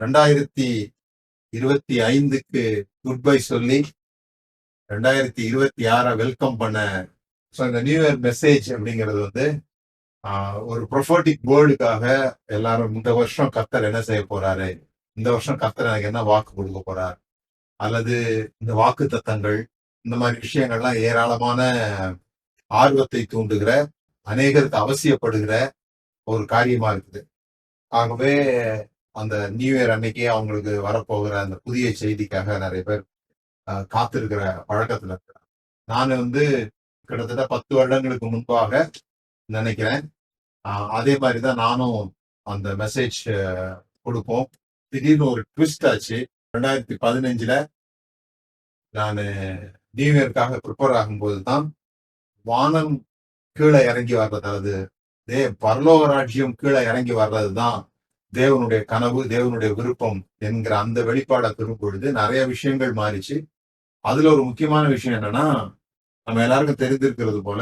2025க்கு good bye சொல்லி 2026 welcome பண்ண. So இந்த நியூ இயர் மெசேஜ் அப்படிங்கிறது வந்து ஒரு ப்ரொஃபோட்டிக் வேர்டுக்காக எல்லாரும் இந்த வருஷம் கர்த்தர் என்ன செய்ய போறாரு, இந்த வருஷம் கர்த்தர் எனக்கு என்ன வாக்கு கொடுக்க போறார், அல்லது இந்த வாக்கு தத்தங்கள், இந்த மாதிரி விஷயங்கள்லாம் ஏராளமான ஆர்வத்தை தூண்டுகிற, அநேகருக்கு அவசியப்படுகிற ஒரு காரியமா இருக்குது. ஆகவே அந்த நியூ இயர் அன்னைக்கு அவங்களுக்கு வரப்போகிற அந்த புதிய செய்திக்காக நிறைய பேர் காத்திருக்கிற பழக்கத்துல இருக்கிறார். நான் வந்து கிட்டத்தட்ட 10 வருடங்களுக்கு முன்பாக நினைக்கிறேன், அதே மாதிரிதான் நானும் அந்த மெசேஜ் கொடுப்போம். திடீர்னு ஒரு ட்விஸ்ட் ஆச்சு. 2015ல நான் நியூ இயர்க்காக ப்ரிப்பேர் ஆகும்போது தான் வானம் கீழே இறங்கி வர்றது, அதாவது பரலோக ராஜ்யம் கீழே இறங்கி வர்றது தான் தேவனுடைய கனவு, தேவனுடைய விருப்பம் என்கிற அந்த வெளிப்பாடை பெறும் பொழுது நிறைய விஷயங்கள் மாறிச்சு. அதுல ஒரு முக்கியமான விஷயம் என்னன்னா, நம்ம எல்லாருக்கும் தெரிந்திருக்கிறது போல,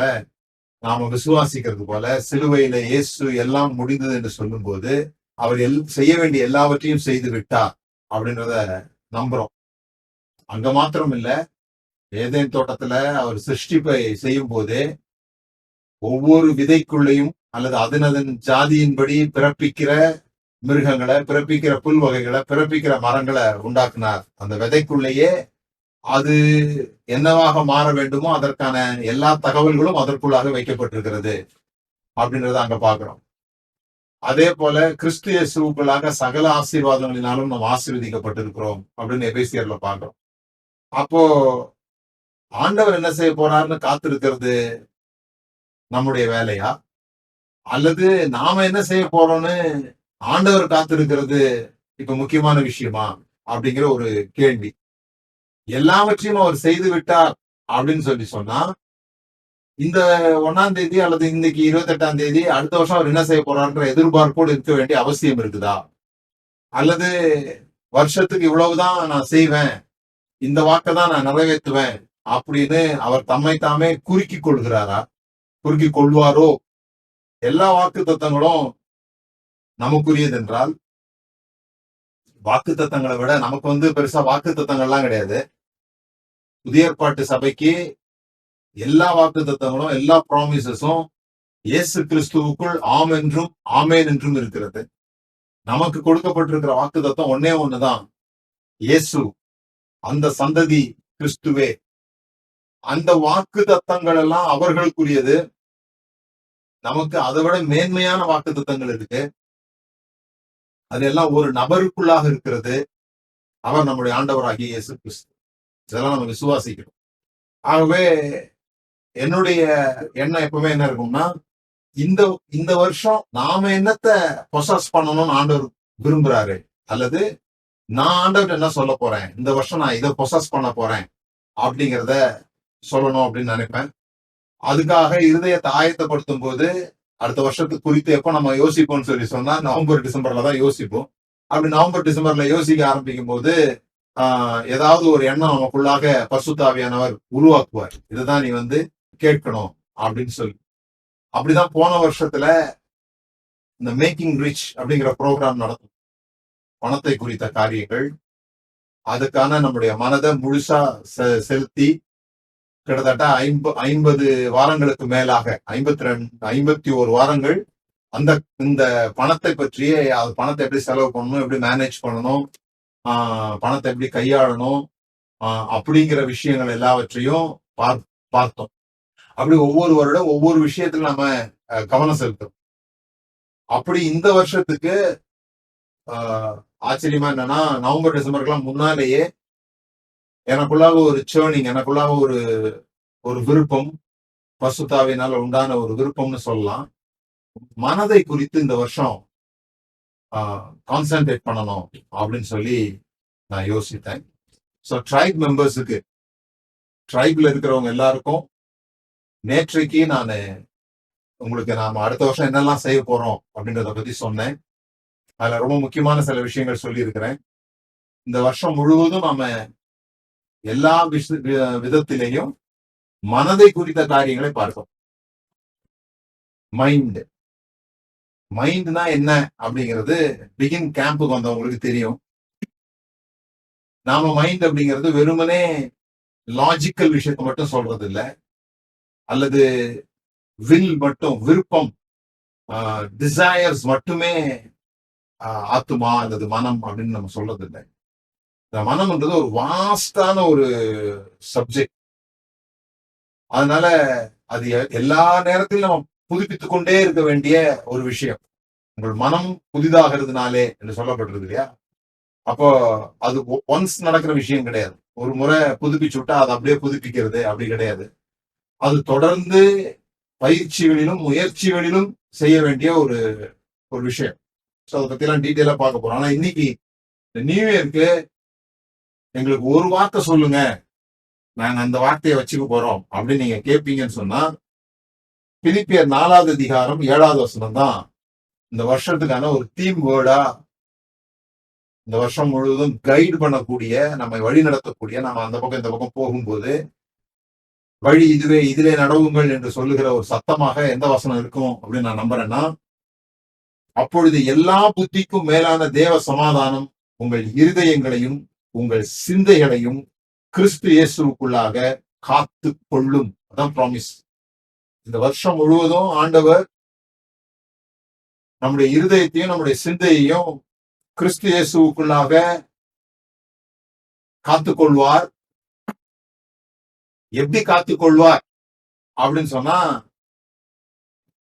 நாம விசுவாசிக்கிறது போல, சிலுவையில இயேசு எல்லாம் முடிந்தது என்று சொல்லும் போது அவர் செய்ய வேண்டிய எல்லாவற்றையும் செய்து விட்டார் அப்படின்றத நம்புறோம். அங்க மாத்திரம் இல்ல, ஏதேன் தோட்டத்துல அவர் சிருஷ்டிப்பை செய்யும் போதே ஒவ்வொரு விதைக்குள்ளையும் அல்லது அதன் ஜாதியின்படி பிறப்பிக்கிற மிருகங்களை, பிறப்பிக்கிற புல் வகைகளை, பிறப்பிக்கிற மரங்களை உண்டாக்குனார். அந்த விதைக்குள்ளேயே அது என்னவாக மாற வேண்டுமோ அதற்கான எல்லா தகவல்களும் அதற்குள்ளாக வைக்கப்பட்டிருக்கிறது அப்படின்றத அங்க பாக்குறோம். அதே போல கிறிஸ்து இயேசுவுக்குள்ளாக சகல ஆசீர்வாதங்களினாலும் நாம் ஆசீர்வதிக்கப்பட்டிருக்கிறோம் அப்படின்னு எபேசியர்ல பாக்குறோம். அப்போ ஆண்டவர் என்ன செய்ய போறாருன்னு காத்திருக்கிறது நம்முடைய வேலையா, அல்லது நாம என்ன செய்ய போறோம்னு ஆண்டவர் காத்திருக்கிறது இப்ப முக்கியமான விஷயமா அப்படிங்கிற ஒரு கேள்வி. எல்லாவற்றையும் அவர் செய்து விட்டார் அப்படின்னு சொல்லி சொன்னா, இந்த 1ஆம் தேதி அல்லது இன்னைக்கு 28ஆம் தேதி அடுத்த வருஷம் அவர் என்ன செய்ய போறாருன்ற எதிர்பார்ப்போடு இருக்க வேண்டிய அவசியம் இருக்குதா? அல்லது வருஷத்துக்கு இவ்வளவுதான் நான் செய்வேன், இந்த வாக்கை தான் நான் நிறைவேற்றுவேன் அப்படின்னு அவர் தம்மை தாமே குறுக்கி கொள்கிறாரா, குறுக்கி கொள்வாரோ? எல்லா வாக்கு தத்தங்களும் நமக்குரியது என்றால், வாக்கு தத்தங்களை விட நமக்கு வந்து பெருசா வாக்கு தத்தங்கள்லாம் கிடையாது. புதிய ஏற்பாட்டு சபைக்கு எல்லா வாக்கு தத்தங்களும், எல்லா ப்ராமிசஸும் இயேசு கிறிஸ்துவுக்குள் ஆம் என்றும் ஆமேன் என்றும் இருக்கிறது. நமக்கு கொடுக்கப்பட்டிருக்கிற வாக்கு தத்தம் ஒன்னே ஒண்ணுதான், இயேசு, அந்த சந்ததி கிறிஸ்துவே. அந்த வாக்கு தத்தங்கள் எல்லாம் அவர்களுக்குரியது. நமக்கு அதை விட மேன்மையான வாக்கு தத்தங்கள் இருக்கு. அதெல்லாம் ஒரு நபருக்குள்ளாக இருக்கிறது. அவர் நம்முடைய ஆண்டவராகிய இயேசு கிறிஸ்து. இதெல்லாம் நம்ம விசுவாசிக்கணும். ஆகவே என்னுடைய எண்ணம் எப்பவுமே என்ன இருக்கும்னா, இந்த வருஷம் நாம என்னத்தை பொசஸ் பண்ணணும்னு ஆண்டவர் விரும்புறாரு, அல்லது நான் ஆண்டவர் என்ன சொல்ல போறேன், இந்த வருஷம் நான் இதை பொசஸ் பண்ண போறேன் அப்படிங்கிறத சொல்லணும் அப்படின்னு நினைப்பேன். அதுக்காக இருதயத்தை ஆயத்தப்படுத்தும் போது அடுத்த வருஷத்துக்கு குறித்து எப்ப நம்ம யோசிப்போம்னு சொல்லி சொன்னா நவம்பர் டிசம்பர்ல தான் யோசிப்போம். அப்படி நவம்பர் டிசம்பர்ல யோசிக்க ஆரம்பிக்கும் போது ஏதாவது ஒரு எண்ணம் நமக்குள்ளாக பரிசுத்த ஆவியானவர் உருவாக்குவார். இதுதான் நீ வந்து கேட்கணும் அப்படின்னு சொல்லி. அப்படிதான் போன வருஷத்துல இந்த மேக்கிங் ரிச் அப்படிங்கிற ப்ரோக்ராம் நடக்கும். பணத்தை குறித்த காரியங்கள், அதுக்கான நம்முடைய மனதை முழுசா செலுத்தி கிட்டத்தட்ட 50 வாரங்களுக்கு மேலாக 51 வாரங்கள் இந்த பணத்தை பற்றிய, பணத்தை எப்படி செலவு பண்ணணும், எப்படி மேனேஜ் பண்ணணும், பணத்தை எப்படி கையாளணும் அப்படிங்கிற விஷயங்கள் எல்லாவற்றையும் பார்த்தோம். அப்படி ஒவ்வொரு வருடம் ஒவ்வொரு விஷயத்துல நம்ம கவனம் செலுத்தோம். அப்படி இந்த வருஷத்துக்கு ஆச்சரியமா என்னன்னா, நவம்பர் டிசம்பருக்கெல்லாம் முன்னாலேயே எனக்குள்ளாக ஒரு சேர்னிங், எனக்குள்ளாக ஒரு விருப்பம், பரிசுத்த ஆவியினால உண்டான ஒரு விருப்பம்னு சொல்லலாம். மனதை குறித்து இந்த வருஷம் கான்சென்ட்ரேட் பண்ணணும் அப்படின்னு சொல்லி நான் யோசித்தேன். ஸோ ட்ரைப் மெம்பர்ஸுக்கு, ட்ரைப்ல இருக்கிறவங்க எல்லாருக்கும் நேற்றைக்கு நான் உங்களுக்கு நாம அடுத்த வருஷம் என்னெல்லாம் செய்ய போறோம் அப்படின்றத பத்தி சொன்னேன். அதுல ரொம்ப முக்கியமான சில விஷயங்கள் சொல்லி இருக்கிறேன். இந்த வருஷம் முழுவதும் நாம எல்லா விதத்திலையும் மனதை குறித்த காரியங்களை பார்ப்போம். மைண்ட்னா என்ன அப்படிங்கிறது பிகின் கேம்புக்கு வந்தவங்களுக்கு தெரியும். நாம மைண்ட் அப்படிங்கிறது வெறுமனே லாஜிக்கல் விஷயத்த மட்டும் சொல்றது இல்ல, அல்லது வில் மட்டும், விருப்பம், டிசையர்ஸ் மட்டுமே ஆத்துமா அல்லது மனம் அப்படின்னு நம்ம சொல்றது இல்லை. இந்த மனம்ன்றது ஒரு வாஸ்டான ஒரு சப்ஜெக்ட். அதனால அது எல்லா நேரத்திலும் நம்ம புதுப்பித்துக் கொண்டே இருக்க வேண்டிய ஒரு விஷயம். உங்கள் மனம் புதிதாகிறதுனாலே என்று சொல்லப்பட்டிருக்கு இல்லையா? அப்போ அது ஒன்ஸ் நடக்கிற விஷயம் கிடையாது. ஒரு முறை புதுப்பிச்சு விட்டா அதை அப்படியே புதுப்பிக்கிறது அப்படி கிடையாது. அது தொடர்ந்து பயிற்சிகளிலும் முயற்சிகளிலும் செய்ய வேண்டிய ஒரு ஒரு விஷயம். ஸோ அதை பத்தி எல்லாம் டீட்டெயிலா பார்க்க போறோம். ஆனா இன்னைக்கு நியூ இயர்க்கு எங்களுக்கு ஒரு வார்த்தை சொல்லுங்க, நாங்க அந்த வார்த்தையை வச்சுக்க போறோம் அப்படின்னு நீங்க கேட்பீங்கன்னு சொன்னா, பிலிப்பியர் 4வது அதிகாரம் 7வது வசனம் தான் இந்த வருஷத்துக்கான ஒரு தீம் வேர்டா, இந்த வருஷம் முழுவதும் கைடு பண்ணக்கூடிய, நம்மை வழி நடத்தக்கூடிய, நாம அந்த பக்கம் இந்த பக்கம் போகும்போது வழி இதுவே, இதிலே நடவுங்கள் என்று சொல்லுகிற ஒரு சத்தமாக எந்த வசனம் இருக்கும் அப்படின்னு நான் நம்புறேன்னா, அப்பொழுது எல்லா புத்திக்கும் மேலான தேவ சமாதானம் உங்கள் இருதயங்களையும் உங்கள் சிந்தைகளையும் கிறிஸ்து இயேசுவுக்குள்ளாக காத்து கொள்ளும். அதான் ப்ராமிஸ். இந்த வருஷம் முழுவதும் ஆண்டவர் நம்முடைய இருதயத்தையும் நம்முடைய சிந்தையையும் கிறிஸ்து இயேசுவுக்குள்ளாக காத்துக்கொள்வார். எப்படி காத்துக்கொள்வார் அப்படின்னு சொன்னா,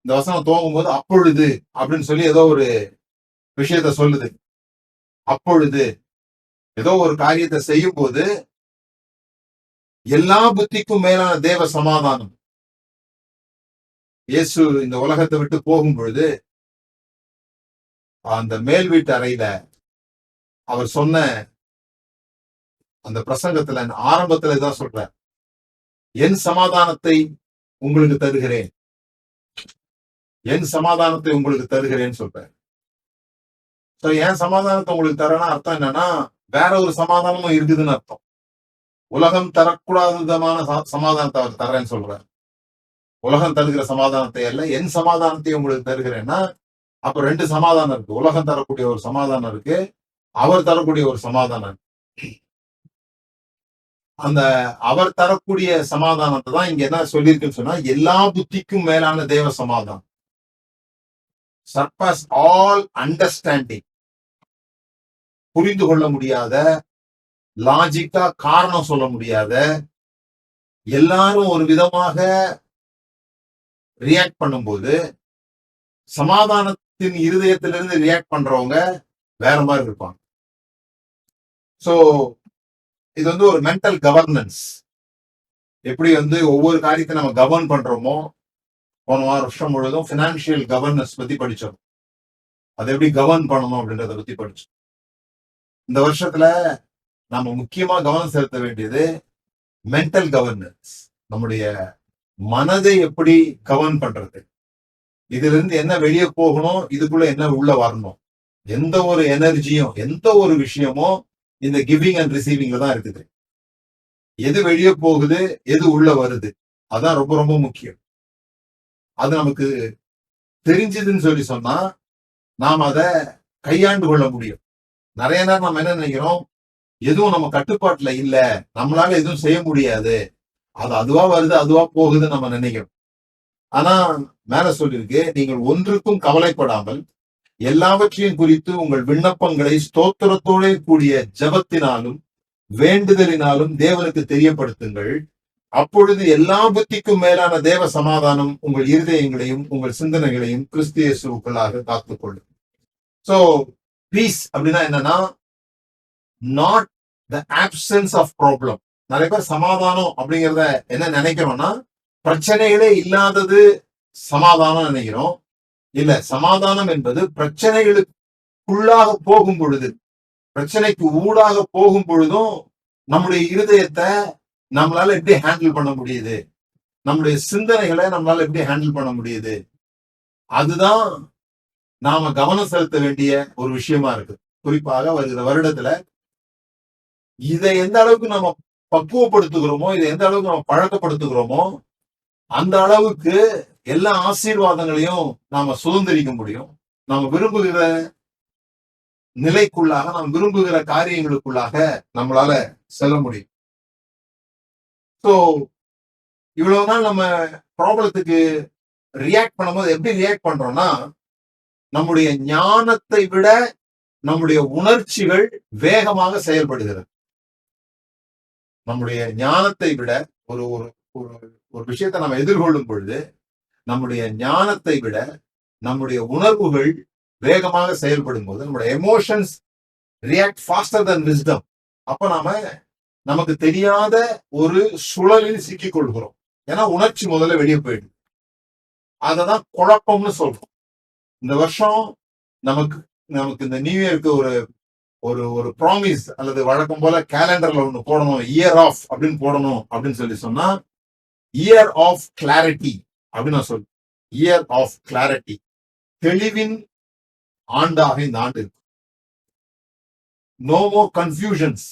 இந்த வசனம் துவங்கும் போது அப்பொழுது அப்படின்னு சொல்லி ஏதோ ஒரு விஷயத்த சொல்லுது. அப்பொழுது ஏதோ ஒரு காரியத்தை செய்யும் போது எல்லா புத்திக்கும் மேலான தேவ சமாதானம். இயேசு இந்த உலகத்தை விட்டு போகும் பொழுது அந்த மேல் வீட்டு அறையில அவர் சொன்ன அந்த பிரசங்கத்துல ஆரம்பத்துல தான் சொல்ற, என் சமாதானத்தை உங்களுக்கு தருகிறேன், என் சமாதானத்தை உங்களுக்கு தருகிறேன்னு சொல்றேன். என் சமாதானத்தை உங்களுக்கு தரேன்னா அர்த்தம் என்னன்னா, வேற ஒரு சமாதானமும் இருக்குதுன்னு அர்த்தம். உலகம் தரக்கூடாத விதமான சமாதானத்தை அவர் தர்றேன்னு சொல்றார். உலகம் தருகிற சமாதானத்தை அல்ல, என் சமாதானத்தை உங்களுக்கு தருகிறேன்னா, அப்ப 2 சமாதானம் இருக்கு. உலகம் தரக்கூடிய ஒரு சமாதானம் இருக்கு, அவர் தரக்கூடிய ஒரு சமாதானம் இருக்கு. அந்த அவர் தரக்கூடிய சமாதானத்தை தான் இங்க என்ன சொல்லியிருக்குன்னு சொன்னா, எல்லா புத்திக்கும் மேலான தேவ சமாதானம், சர்பாஸ் ஆல் அண்டர்ஸ்டாண்டிங். புரிந்து கொள்ள முடியாத, லாஜிக்கா காரணம் சொல்ல முடியாத, எல்லாரும் ஒரு விதமாக ரியாக்ட் பண்ணும்போது சமாதானத்தின் இருதயத்திலிருந்து ரியாக்ட் பண்றவங்க வேற மாதிரி இருப்பாங்க. சோ இது வந்து ஒரு மென்டல் கவர்னன்ஸ். எப்படி வந்து ஒவ்வொரு காரியத்தை நம்ம கவர்ன் பண்றோமோ, போன வருஷம் முழுவதும் பினான்சியல் கவர்னன்ஸ் பத்தி படிச்சோம். அதை எப்படி கவர்ன் பண்ணணும் அப்படின்றத பத்தி படிச்சோம். இந்த வருஷத்துல நாம முக்கியமா கவனம் செலுத்த வேண்டியது மென்டல் கவர்னன்ஸ். நம்முடைய மனதை எப்படி கவர்ன் பண்றது, இதுல இருந்து என்ன வெளியே போகணும், இதுக்குள்ள என்ன உள்ள வரணும். எந்த ஒரு எனர்ஜியும் எந்த ஒரு விஷயமும் இந்த கிவிங் அண்ட் ரிசீவிங்ல தான் இருக்குது. எது வெளியே போகுது, எது உள்ள வருது, அதான் ரொம்ப ரொம்ப முக்கியம். அது நமக்கு தெரிஞ்சதுன்னு சொல்லி சொன்னா நாம் அதை கையாண்டு கொள்ள முடியும். நிறைய நேரம் நம்ம என்ன நினைக்கிறோம், எதுவும் நம்ம கட்டுப்பாட்டுல இல்ல, நம்மளால எதுவும் செய்ய முடியாது, அது அதுவா வருது அதுவா போகுதுன்னு நம்ம நினைக்கிறோம். ஆனா மேல சொல்லிருக்கு, நீங்கள் ஒன்றுக்கும் கவலைப்படாமல் எல்லாவற்றையும் குறித்து உங்கள் விண்ணப்பங்களை ஸ்தோத்திரத்தோட கூடிய ஜபத்தினாலும் வேண்டுதலினாலும் தேவனுக்கு தெரியப்படுத்துங்கள். அப்பொழுது எல்லா புத்திக்கும் மேலான தேவ சமாதானம் உங்கள் இருதயங்களையும் உங்கள் சிந்தனைகளையும் கிறிஸ்து இயேசுவுக்குள்ளாக காத்துக்கொள்ளும். சோ பீஸ் அப்படின்னா என்னன்னா, not the absence of problem. நிறைய பேர் சமாதானம் அப்படிங்கிறத என்ன நினைக்கிறோம்னா, பிரச்சனைகளே இல்லாதது சமாதானம் நினைக்கிறோம். இல்ல, சமாதானம் என்பது பிரச்சனைகளுக்குள்ளாக போகும் பொழுது, பிரச்சனைக்கு ஊடாக போகும் பொழுதும் நம்முடைய இருதயத்தை நம்மளால எப்படி ஹேண்டில் பண்ண முடியுது, நம்முடைய சிந்தனைகளை நம்மளால எப்படி ஹேண்டில் பண்ண முடியுது, அதுதான் நாம கவனம் செலுத்த வேண்டிய ஒரு விஷயமா இருக்கு. குறிப்பாக வருகிற வருடத்துல இதை எந்த அளவுக்கு நம்ம பக்குவப்படுத்துகிறோமோ, இதை எந்த அளவுக்கு நம்ம பழக்கப்படுத்துகிறோமோ, அந்த அளவுக்கு எல்லா ஆசீர்வாதங்களையும் நாம சுதந்திரிக்க முடியும். நாம விரும்புகிற நிலைக்குள்ளாக, நாம் விரும்புகிற காரியங்களுக்குள்ளாக நம்மளால செல்ல முடியும். ஸோ இவ்வளவு நாள் நம்ம ப்ராப்ளத்துக்கு ரியாக்ட் பண்ணும்போது எப்படி ரியாக்ட் பண்றோம்னா, நம்முடைய ஞானத்தை விட நம்முடைய உணர்ச்சிகள் வேகமாக செயல்படுகிறது. நம்முடைய ஞானத்தை விட ஒரு ஒரு ஒரு விஷயத்தை நம்ம எதிர்கொள்ளும் பொழுது, நம்முடைய ஞானத்தை விட நம்முடைய உணர்வுகள் வேகமாக செயல்படும் போது, நம்முடைய emotions react faster than wisdom. அப்ப நாம நமக்கு தெரியாத ஒரு சுழலில் சிக்கிக் கொள்கிறோம். ஏன்னா உணர்ச்சி முதல்ல வெளியே போயிடுது. அததான் குழப்பம்னு சொல்றோம். இந்த வருஷம் நமக்கு நமக்கு இந்த நியூ இயருக்கு ஒரு ஒரு ஒரு ப்ராமிஸ் அல்லது வழக்கம் போல கேலண்டர்ல ஒண்ணு போடணும், இயர் ஆஃப் அப்படின்னு போடணும் அப்படின்னு சொல்லி சொன்னா, இயர் ஆஃப் கிளாரிட்டி அப்படின்னு நான் சொல்றேன். இயர் ஆஃப் கிளாரிட்டி, தெளிவின் ஆண்டாக இந்த ஆண்டு இருக்கு. No more confusions.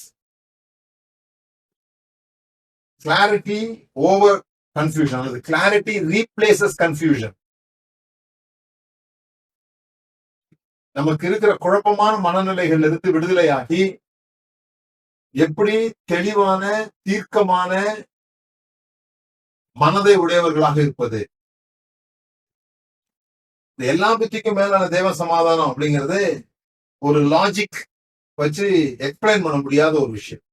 Clarity over confusion அல்லது கிளாரிட்டி ரீப்ளேசஸ் கன்ஃபியூஷன். நமக்கு இருக்கிற குழப்பமான மனநிலைகள் இருந்து விடுதலையாகி எப்படி தெளிவான தீர்க்கமான மனதை உடையவர்களாக இருப்பது. இந்த எல்லா புத்திக்கும் மேலான தேவ சமாதானம் அப்படிங்கிறது ஒரு லாஜிக் வச்சு எக்ஸ்பிளைன் பண்ண முடியாத ஒரு விஷயம்.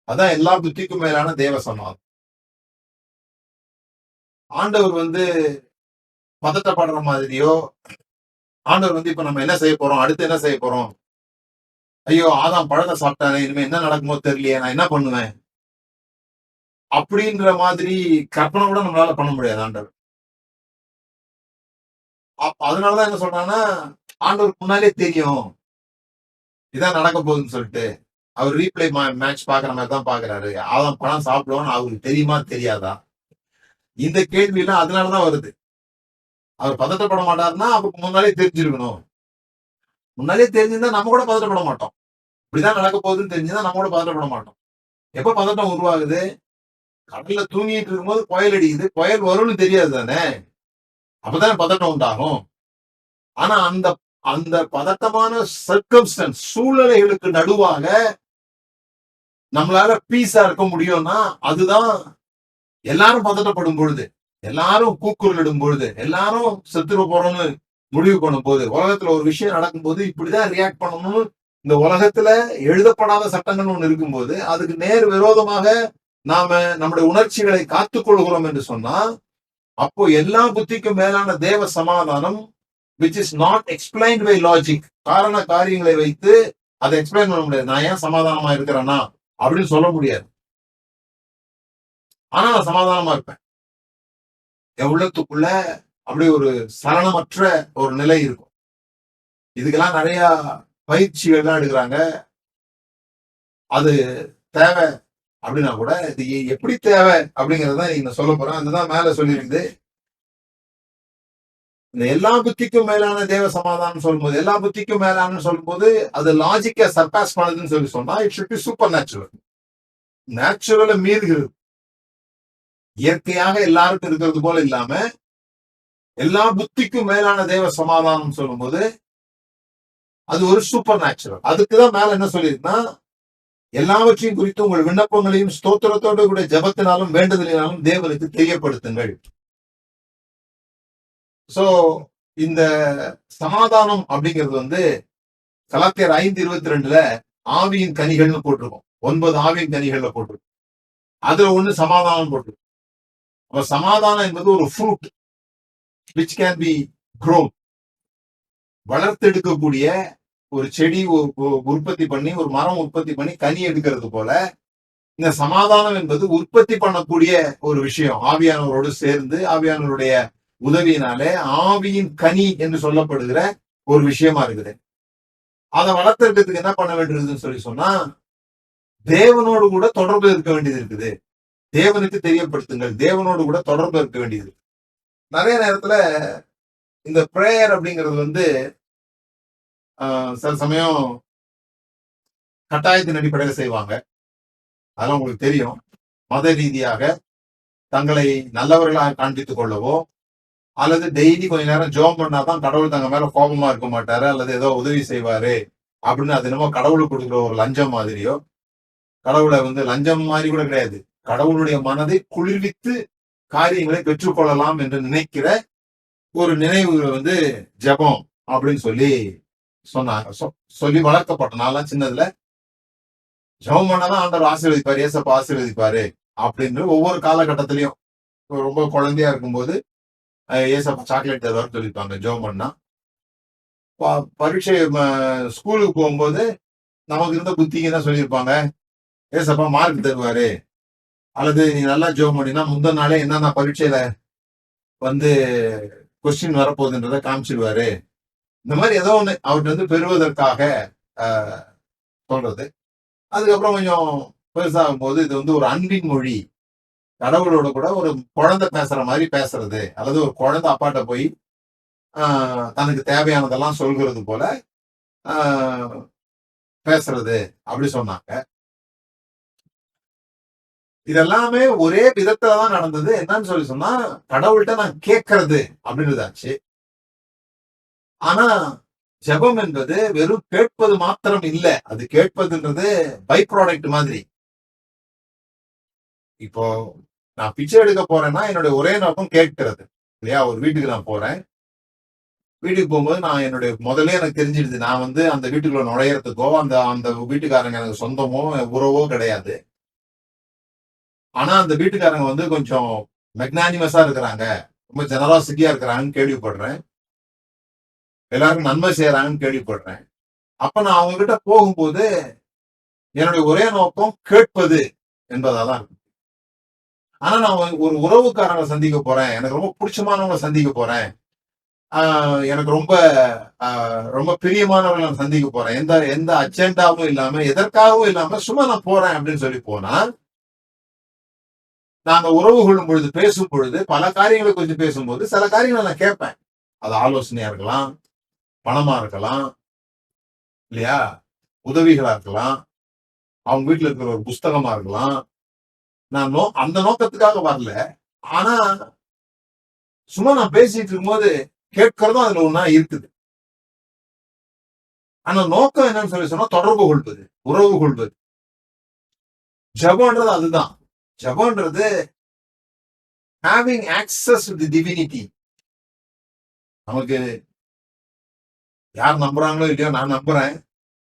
அதான் எல்லா புத்திக்கும் மேலான தேவ சமாதானம். ஆண்டவர் பதட்டப்படுற மாதிரியோ, ஆண்டவர் இப்ப நம்ம என்ன செய்ய போறோம், அடுத்து என்ன செய்ய போறோம், ஐயோ ஆதாம் பழத்தை சாப்பிட்டானே, இனிமே என்ன நடக்குமோ தெரியலையே, நான் என்ன பண்ணுவேன் அப்படின்ற மாதிரி கற்பனை கூட நம்மளால பண்ண முடியாது ஆண்டவர். அதனாலதான் என்ன சொல்றாங்கன்னா, ஆண்டவருக்கு முன்னாலே தெரியும் இதான் நடக்க போகுதுன்னு சொல்லிட்டு அவர் ரீப்ளே மேட்ச் பாக்குற மாதிரி தான் பாக்குறாரு. ஆதாம் பழம் சாப்பிடுவோம்னு அவருக்கு தெரியுமா தெரியாதா? இந்த கேள்வி எல்லாம் அதனாலதான் வருது. அவர் பதட்டப்பட மாட்டாருன்னா அவருக்கு முன்னாலே தெரிஞ்சிருக்கணும். முன்னாலே தெரிஞ்சிருந்தா நம்ம கூட பதட்டப்பட மாட்டோம். இப்படிதான் நடக்க போகுதுன்னு தெரிஞ்சுதான் நம்ம கூட பதட்டப்பட மாட்டோம். எப்ப பதட்டம் உருவாகுது? கடல்ல தூங்கிட்டு இருக்கும்போது புயல் அடிக்குது, புயல் வரும்னு தெரியாது தானே, அப்பதானே பதட்டம் உண்டாகும். ஆனா அந்த அந்த பதட்டமான சர்க்கம்ஸ்டன்ஸ் சூழ்நிலைகளுக்கு நடுவாக நம்மளால பீஸா இருக்க முடியும்னா அதுதான் எல்லாரும் பதட்டப்படும் பொழுது, எல்லாரும் கூக்குரலிடும் பொழுது, எல்லாரும் செத்துரு போறோம்னு முடிவு பண்ணும் போது, உலகத்துல ஒரு விஷயம் நடக்கும் போது இப்படிதான் ரியாக்ட் பண்ணணும்னு இந்த உலகத்துல எழுதப்படாத சட்டங்கள் ஒண்ணு இருக்கும்போது அதுக்கு நேர் விரோதமாக நாம நம்முடைய உணர்ச்சிகளை காத்துக் கொள்கிறோம் என்று சொன்னா, அப்போ எல்லா புத்திக்கும் மேலான தேவ சமாதானம் which is not explained by logic, காரண காரியங்களை வைத்து அதை எக்ஸ்பிளைன் பண்ண முடியாது. நான் ஏன் சமாதானமா இருக்கிறேன்னா அப்படின்னு சொல்ல முடியாது. ஆனா நான் சமாதானமா இருப்பேன். என் உள்ளத்துக்குள்ள அப்படி ஒரு சலனமற்ற ஒரு நிலை இருக்கும். இதுக்கெல்லாம் நிறைய பயிற்சிகள்லாம் எடுக்கிறாங்க. அது தேவை அப்படின்னா கூட இது எப்படி தேவை அப்படிங்கறத நீங்க சொல்ல போறேன். அதுதான் மேல சொல்லியிருக்குது. இந்த எல்லா புத்திக்கும் மேலான தேவ சமாதானம் சொல்லும்போது, எல்லா புத்திக்கும் மேலான சொல்லும்போது அது லாஜிக்கா சர்பாஸ் பண்ணுதுன்னு சொல்லி சொன்னா it should be supernatural. நேச்சுரல மீறுகிறது. இயற்கையாக எல்லாருக்கும் இருக்கிறது போல இல்லாம எல்லா புத்திக்கும் மேலான தேவ சமாதானம் சொல்லும்போது அது ஒரு சூப்பர் நேச்சுரல். அதுக்குதான் மேல என்ன சொல்லியிருக்குன்னா, எல்லாவற்றையும் குறித்து உங்கள் விண்ணப்பங்களையும் ஸ்தோத்திரத்தோடு கூட ஜபத்தினாலும் வேண்டுதலினாலும் தேவனுக்கு தெரியப்படுத்துங்கள். சோ இந்த சமாதானம் அப்படிங்கிறது கலாத்தியர் 5:22 ஆவியின் கனிகள்னு போட்டிருக்கோம். 9 ஆவியின் கனிகள்ல போட்டிருக்கோம். அதுல ஒண்ணு சமாதானம் போட்டிருக்கோம். அப்ப சமாதானம் என்பது ஒரு fruit which can be grown, வளர்த்தெடுக்கக்கூடிய ஒரு செடி உற்பத்தி பண்ணி, ஒரு மரம் உற்பத்தி பண்ணி கனி எடுக்கிறது போல இந்த சமாதானம் என்பது உற்பத்தி பண்ணக்கூடிய ஒரு விஷயம். ஆவியானவரோடு சேர்ந்து ஆவியானவருடைய உதவியினாலே ஆவியின் கனி என்று சொல்லப்படுகிற ஒரு விஷயமா இருக்குது. அதை வளர்த்தெடுக்கிறதுக்கு என்ன பண்ண வேண்டியதுன்னு சொல்லி சொன்னா, தேவனோடு கூட தொடர்பு இருக்க வேண்டியது இருக்குது. தேவனுக்கு தெரியப்படுத்துங்கள், தேவனோடு கூட தொடர்பு இருக்க வேண்டியது. நிறைய நேரத்துல இந்த பிரேயர் அப்படிங்கிறது சில சமயம் கட்டாயத்தின் அடிப்படையில செய்வாங்க. அதெல்லாம் உங்களுக்கு தெரியும். மத ரீதியாக தங்களை நல்லவர்களாக காண்பித்துக் கொள்ளவோ அல்லது டெய்லி கொஞ்ச நேரம் ஜெபம் பண்ணாதான் கடவுள் தங்க மேல கோபமா இருக்க மாட்டாரு அல்லது ஏதோ உதவி செய்வாரு அப்படின்னு அது என்னமோ கடவுளுக்கு கொடுக்குற ஒரு லஞ்சம் மாதிரியோ, கடவுளை வந்து லஞ்சம் மாதிரி கூட கிடையாது. கடவுளுடைய மனதை குளிர்வித்து காரியங்களை பெற்றுக்கொள்ளலாம் என்று நினைக்கிற ஒரு நினைவு வந்து ஜெபம் அப்படின்னு சொல்லி சொன்னாங்க. சொல்லி வளர்க்கப்பட்ட நான்லாம் சின்னதுல ஜெபம் பண்ணாதான் ஆண்டவர் ஆசீர்வதிப்பாரு, ஏசப்பா ஆசீர்வதிப்பாரு அப்படின்னு ஒவ்வொரு காலகட்டத்திலையும் ரொம்ப குழந்தையா இருக்கும்போது ஏசப்பா சாக்லேட் தருவார்னு சொல்லியிருப்பாங்க ஜெபம் பண்ணா. பரீட்சை ஸ்கூலுக்கு போகும்போது நமக்கு இருந்த புத்திக்கு தான் சொல்லியிருப்பாங்க, ஏசப்பா மார்க் தருவாரு, அல்லது நீ நல்லா ஜெபம் பண்ணினா முந்தின நாளே என்னென்ன பரீட்சையில வந்து கொஸ்டின் வரப்போகுதுன்றதை காமிச்சிடுவாரு. இந்த மாதிரி ஏதோ ஒண்ணு அவர்கிட்ட வந்து பெறுவதற்காக சொல்றது. அதுக்கப்புறம் கொஞ்சம் பெருசாகும் போது இது வந்து ஒரு அன்பின் மொழி, கடவுளோட கூட ஒரு குழந்தை பேசுற மாதிரி பேசுறது, அல்லது ஒரு குழந்தை அப்பாட்ட போய் தனக்கு தேவையானதெல்லாம் சொல்கிறது போல பேசுறது அப்படி சொன்னாங்க. இதெல்லாமே ஒரே விதத்துலதான் நடந்தது. என்னன்னு சொல்லி சொன்னா, கடவுள்கிட்ட நான் கேட்கறது அப்படின்றதாச்சு. ஆனா ஜெபம் என்பது வெறும் கேட்பது மாத்திரம் இல்ல. அது கேட்பதுன்றது பை ப்ராடக்ட் மாதிரி. இப்போ நான் பிச்சை எடுக்க போறேன்னா என்னுடைய ஒரே நோக்கம் கேட்கிறது இல்லையா? ஒரு வீட்டுக்கு நான் போறேன். வீட்டுக்கு போகும்போது நான் என்னுடைய முதல்ல எனக்கு தெரிஞ்சிடுது, நான் வந்து அந்த வீட்டுக்குள்ள நுழையறதுக்கோ அந்த அந்த வீட்டுக்காரங்க எனக்கு சொந்தமோ உறவோ கிடையாது. ஆனா அந்த வீட்டுக்காரங்க வந்து கொஞ்சம் மெக்னானிமஸா இருக்கிறாங்க, ரொம்ப ஜெனராசிட்டியா இருக்கிறாங்கன்னு கேள்விப்படுறேன். எல்லாருக்கும் நன்மை செய்யறாங்கன்னு கேள்விப்படுறேன். அப்ப நான் அவங்க கிட்ட போகும்போது என்னுடைய ஒரே நோக்கம் கேட்பது என்பதாதான் இருக்கு. ஆனா நான் ஒரு உறவுக்காரங்களை சந்திக்க போறேன், எனக்கு ரொம்ப பிடிச்சமானவங்களை சந்திக்க போறேன், எனக்கு ரொம்ப ரொம்ப பிரியமானவர்களை நான் சந்திக்க போறேன், எந்த எந்த அஜெண்டாவும் இல்லாம எதற்காகவும் இல்லாம சும்மா நான் போறேன் அப்படின்னு சொல்லி போனா, நாங்க உறவு கொள்ளும் பொழுது பேசும் பொழுது பல காரியங்களை கொஞ்சம் பேசும்போது சில காரியங்களை நான் கேட்பேன். அது ஆலோசனையா இருக்கலாம், பணமா இருக்கலாம் இல்லையா, உதவிகளா இருக்கலாம், அவங்க வீட்டுல இருக்கிற ஒரு புஸ்தகமா இருக்கலாம். நான் அந்த நோக்கத்துக்காக வரல. ஆனா சும்மா நான் பேசிட்டு இருக்கும்போது கேட்கறதும் அதுல ஒண்ணா இருக்குது. ஆனா நோக்கம் என்னன்னு சொல்லி சொன்னா தொடர்பு கொள்வது, உறவு கொள்வது. ஜெபம்ன்றது அதுதான். ஜெபம்ன்றது having access to the divinity. நமக்கு யார் நம்புறாங்களோ இல்லையோ, நான் நம்புறேன்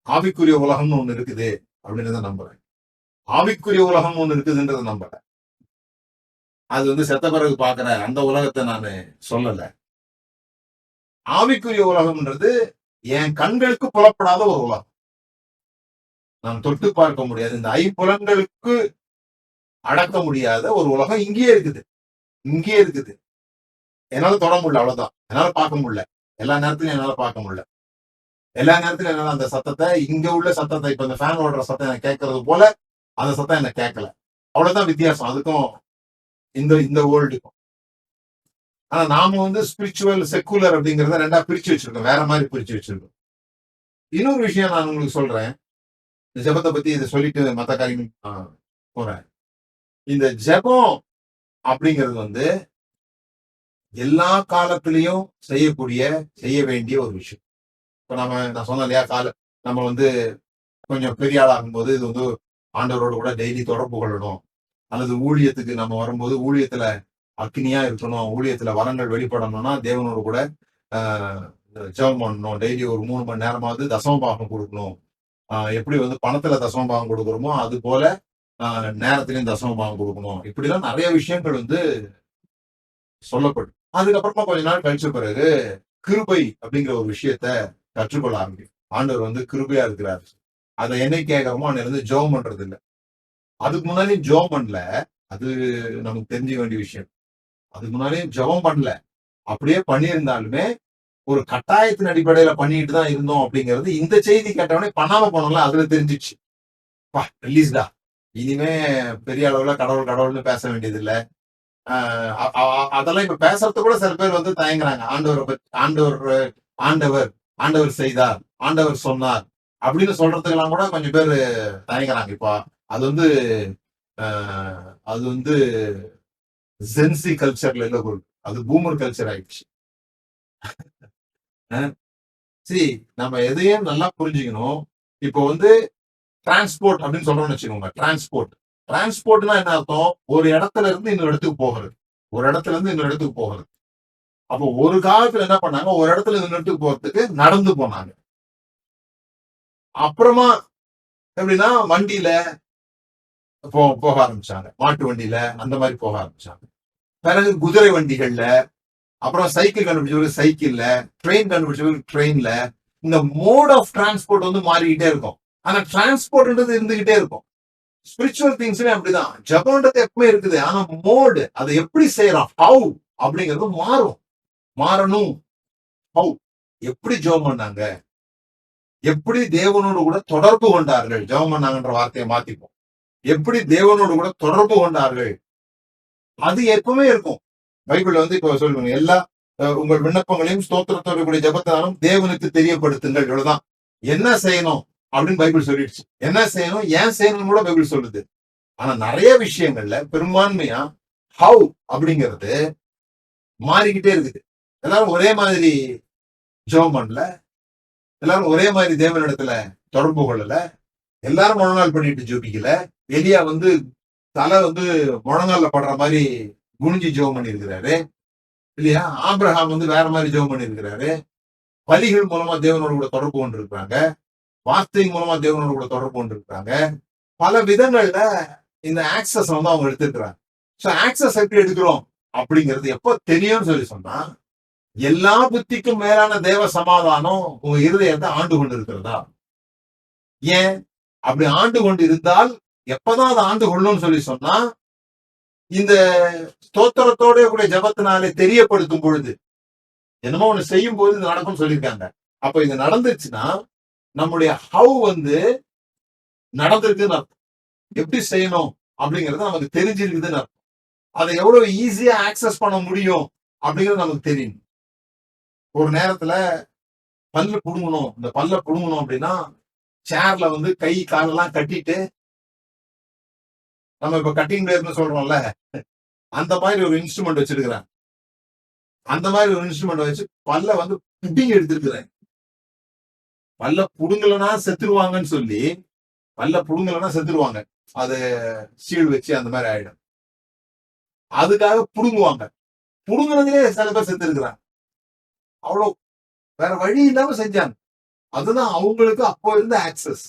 ஆவிக்குரிய உலகம்னு ஒண்ணு இருக்குது அப்படின்னு நம்புறேன். ஆவிக்குரிய உலகம் ஒண்ணு இருக்குதுன்றத நம்புறேன். அது வந்து செத்த பிறகு பாக்குற அந்த உலகத்தை நான் சொல்லல. ஆவிக்குரிய உலகம்ன்றது என் கண்களுக்கு புலப்படாத ஒரு உலகம். நான் தொட்டு பார்க்க முடியாது, இந்த ஐம்புலன்களுக்கு அடக்க முடியாத ஒரு உலகம் இங்கேயே இருக்குது. இங்கேயே இருக்குது. என்னால தொட முடியல, அவ்வளவுதான். என்னால பார்க்க முடியல. எல்லா நேரத்திலும் என்னால பார்க்க முடியல. எல்லா நேரத்திலும் என்னால அந்த சத்தத்தை, இங்க உள்ள சத்தத்தை, இப்ப இந்த ஃபேன் ஓடுற சத்தம் எனக்கு கேட்கறது போல அந்த சத்தம் எனக்கு கேட்கல. அவ்வளவுதான் வித்தியாசம் அதுக்கும் இந்த இந்த வேர்ல்டுக்கும். ஆனா நாம வந்து ஸ்பிரிச்சுவல் செக்குலர் அப்படிங்கறத ரெண்டா பிரிச்சு வச்சிருக்கோம், வேற மாதிரி பிரிச்சு வச்சிருக்கோம். இன்னொரு விஷயம் நான் உங்களுக்கு சொல்றேன், இந்த ஜெபத்தை பத்தி இதை சொல்லிட்டு மத்த காரியம் போறேன். இந்த ஜெபம் அப்படிங்கிறது வந்து எல்லா காலத்திலையும் செய்ய வேண்டிய ஒரு விஷயம். இப்ப நான் சொன்னேன் இல்லையா, நம்ம வந்து கொஞ்சம் பெரிய ஆளாகும் போது இது வந்து ஆண்டவரோட கூட டெய்லி தொடர்பு கொள்ளணும், அல்லது ஊழியத்துக்கு நம்ம வரும்போது ஊழியத்துல அக்னியா இருக்கணும், ஊழியத்துல வரங்கள் வெளிப்படணும்னா தேவனோட கூட ஜெபம் பண்ணணும், டெய்லி ஒரு 3 மணி நேரமாவது தசமபாகம் கொடுக்கணும். எப்படி வந்து பணத்துல தசமபாகம் கொடுக்குறோமோ அது போல நேரத்திலையும் தசமபாகம் கொடுக்கணும். இப்படிலாம் நிறைய விஷயங்கள் வந்து சொல்லப்படும். அதுக்கப்புறமா கொஞ்ச நாள் கழிச்ச பிறகு கிருபை அப்படிங்கிற ஒரு விஷயத்த கற்றுக்கொள்ள ஆரம்பிக்கும். ஆண்டவர் வந்து கிருபையா இருக்கிறார். அதை என்னை கேட்கிறோமோ அன்னையில இருந்து ஜெபம் பண்றது இல்லை. அதுக்கு முன்னாடி ஜெபம் பண்ணல, அது நமக்கு தெரிஞ்சுக்க வேண்டிய விஷயம். அதுக்கு முன்னாடியும் ஜெபம் பண்ணல, அப்படியே பண்ணியிருந்தாலுமே ஒரு கட்டாயத்தின் அடிப்படையில பண்ணிட்டு தான் இருந்தோம் அப்படிங்கிறது இந்த செய்தி கேட்டவனே பண்ணாம போனோம்ல அதுல தெரிஞ்சிச்சு. ரிலீஸ்டா, இனிமே பெரிய அளவுல கடவுள் கடவுள்னு பேச வேண்டியது இல்ல. அதெல்லாம் இப்ப பேசுறது கூட சில பேர் வந்து தயங்குறாங்க. ஆண்டவர் ஆண்டவர் செய்தார், ஆண்டவர் சொன்னார் அப்படின்னு சொல்றதுக்கெல்லாம் கூட கொஞ்சம் பேர் தயங்குறாங்க. இப்ப அது வந்து அது வந்து ஜென்சி கல்ச்சர்ல இல்ல, அது பூமர் கல்ச்சர் ஆயிடுச்சு. சரி, நம்ம எதையும் நல்லா புரிஞ்சுக்கணும். இப்போ வந்து டிரான்ஸ்போர்ட் அப்படின்னு சொல்றோம்னு வச்சுக்கோங்க. டிரான்ஸ்போர்ட்னா என்ன அர்த்தம்? ஒரு இடத்துல இருந்து இன்னொரு இடத்துக்கு போகிறது. ஒரு இடத்துல இருந்து இன்னொரு இடத்துக்கு போகிறது. அப்போ ஒரு காலத்துல என்ன பண்ணாங்க? ஒரு இடத்துல இருந்து இன்னொரு இடத்துக்கு போறதுக்கு நடந்து போனாங்க. அப்புறமா எப்படின்னா வண்டியில போக ஆரம்பிச்சாங்க. மாட்டு வண்டியில அந்த மாதிரி போக ஆரம்பிச்சாங்க. பிறகு குதிரை வண்டிகள்ல, அப்புறம் சைக்கிள் கண்டுபிடிச்சவங்க சைக்கிள்ல, ட்ரெயின் கண்டுபிடிச்சவங்க ட்ரெயின்ல. இந்த மோட் ஆஃப் டிரான்ஸ்போர்ட் வந்து மாறிக்கிட்டே இருக்கும். ஆனா டிரான்ஸ்போர்ட்ன்றது இருந்துகிட்டே இருக்கும். ஸ்பிரிச்சுவல் திங்ஸ்லயும் அப்படிதான். ஜபம்ன்றது எப்பவுமே இருக்குது. ஆனா மோடு அதை எப்படி செய்யறோம், ஹவு அப்படிங்கிறது மாறும். மாறணும். ஹவு எப்படி ஜெபம் பண்ணாங்க, எப்படி தேவனோடு கூட தொடர்பு கொண்டார்கள். ஜெபம் பண்ணாங்கன்ற வார்த்தையை மாத்திப்போம். எப்படி தேவனோடு கூட தொடர்பு கொண்டார்கள், அது எப்பவுமே இருக்கும். பைபிள்ல வந்து இப்ப சொல்லுங்க, எல்லா உங்கள் விண்ணப்பங்களையும் ஸ்தோத்திரத்தோடு கூடிய ஜெபத்தினாலும் தேவனுக்கு தெரியப்படுத்துங்கள். இவ்வளவுதான். என்ன செய்யணும் அப்படின்னு பைபிள் சொல்லிடுச்சு. என்ன செய்யணும், ஏன் செய்யணும் கூட பைபிள் சொல்லுது. ஆனா நிறைய விஷயங்கள்ல பெரும்பான்மையா ஹவ் அப்படிங்கிறது மாறிக்கிட்டே இருக்குது. எல்லாரும் ஒரே மாதிரி ஜெபம் பண்ணல, எல்லாரும் ஒரே மாதிரி தேவனிடத்துல தொடர்பு கொள்ளல, எல்லாரும் முழங்கால் பண்ணிட்டு ஜெபிக்கல. எலியா வந்து தலை வந்து முழங்கால்ல படுற மாதிரி குனிஞ்சு ஜெபம் பண்ணியிருக்கிறாரு இல்லையா? ஆபிரகாம் வந்து வேற மாதிரி ஜெபம் பண்ணியிருக்கிறாரு. பலிகள் மூலமா தேவனோடு கூட தொடர்பு கொண்டு இருக்கிறாங்க. வார்த்தை மூலமா தேவனோடு கூட தொடர்பு கொண்டு இருக்கிறாங்க. பல விதங்கள்ல இந்த ஆக்சஸ் வந்து அவங்க எடுத்துக்கிறாங்க. சோ ஆக்சஸ் எப்படி எடுக்கிறோம் அப்படிங்கிறது எப்ப தெரியும்னு சொல்லி சொன்னா, எல்லா புத்திக்கும் மேலான தேவ சமாதானம் உங்க இருதயத்தை ஆண்டு கொண்டு இருக்கிறதா. ஏன் அப்படி ஆண்டு கொண்டு இருந்தால் எப்பதான் அதை ஆண்டு கொள்ளணும்னு சொல்லி சொன்னா, இந்த ஸ்தோத்திரத்தோட கூட ஜபத்தினாலே தெரியப்படுத்தும் பொழுது, என்னமோ ஒண்ணு செய்யும் போது இது நடக்கும்னு சொல்லியிருக்காங்க. அப்ப இது நடந்துச்சுன்னா நம்முடைய ஹவ் வந்து நடந்திருக்குன்னு அர்த்தம். எப்படி செய்யணும் அப்படிங்கிறது நமக்கு தெரிஞ்சிருக்குதுன்னு அர்த்தம். அதை எவ்வளவு ஈஸியா ஆக்சஸ் பண்ண முடியும் அப்படிங்கிறது நமக்கு தெரியும். ஒரு நேரத்துல பல்லு புடுங்கணும், இந்த பல்ல புடுங்கணும் அப்படின்னா சேர்ல வந்து கை காலெல்லாம் கட்டிட்டு, நம்ம இப்ப கட்டிங் பிளேயர்னு சொல்றோம்ல, அந்த மாதிரி ஒரு இன்ஸ்ட்ருமெண்ட் வச்சிருக்கிறேன். அந்த மாதிரி ஒரு இன்ஸ்ட்ருமெண்ட் வச்சு பல்ல வந்து புடிங்கி எடுத்திருக்கிறேன். பல்ல புடுங்கலன்னா செத்துருவாங்கன்னு சொல்லி, பல்ல புடுங்கலன்னா செத்துருவாங்க. அது சீல் வச்சு அந்த மாதிரி ஆயிடும். அதுக்காக புடுங்குவாங்க. புடுங்குனதுலயே சில பேர் செத்து இருக்கிறாங்க. அவ்வளவு வேற வழி இல்லாம செஞ்சாங்க. அதுதான் அவங்களுக்கு அப்போ இருந்த ஆக்சஸ்.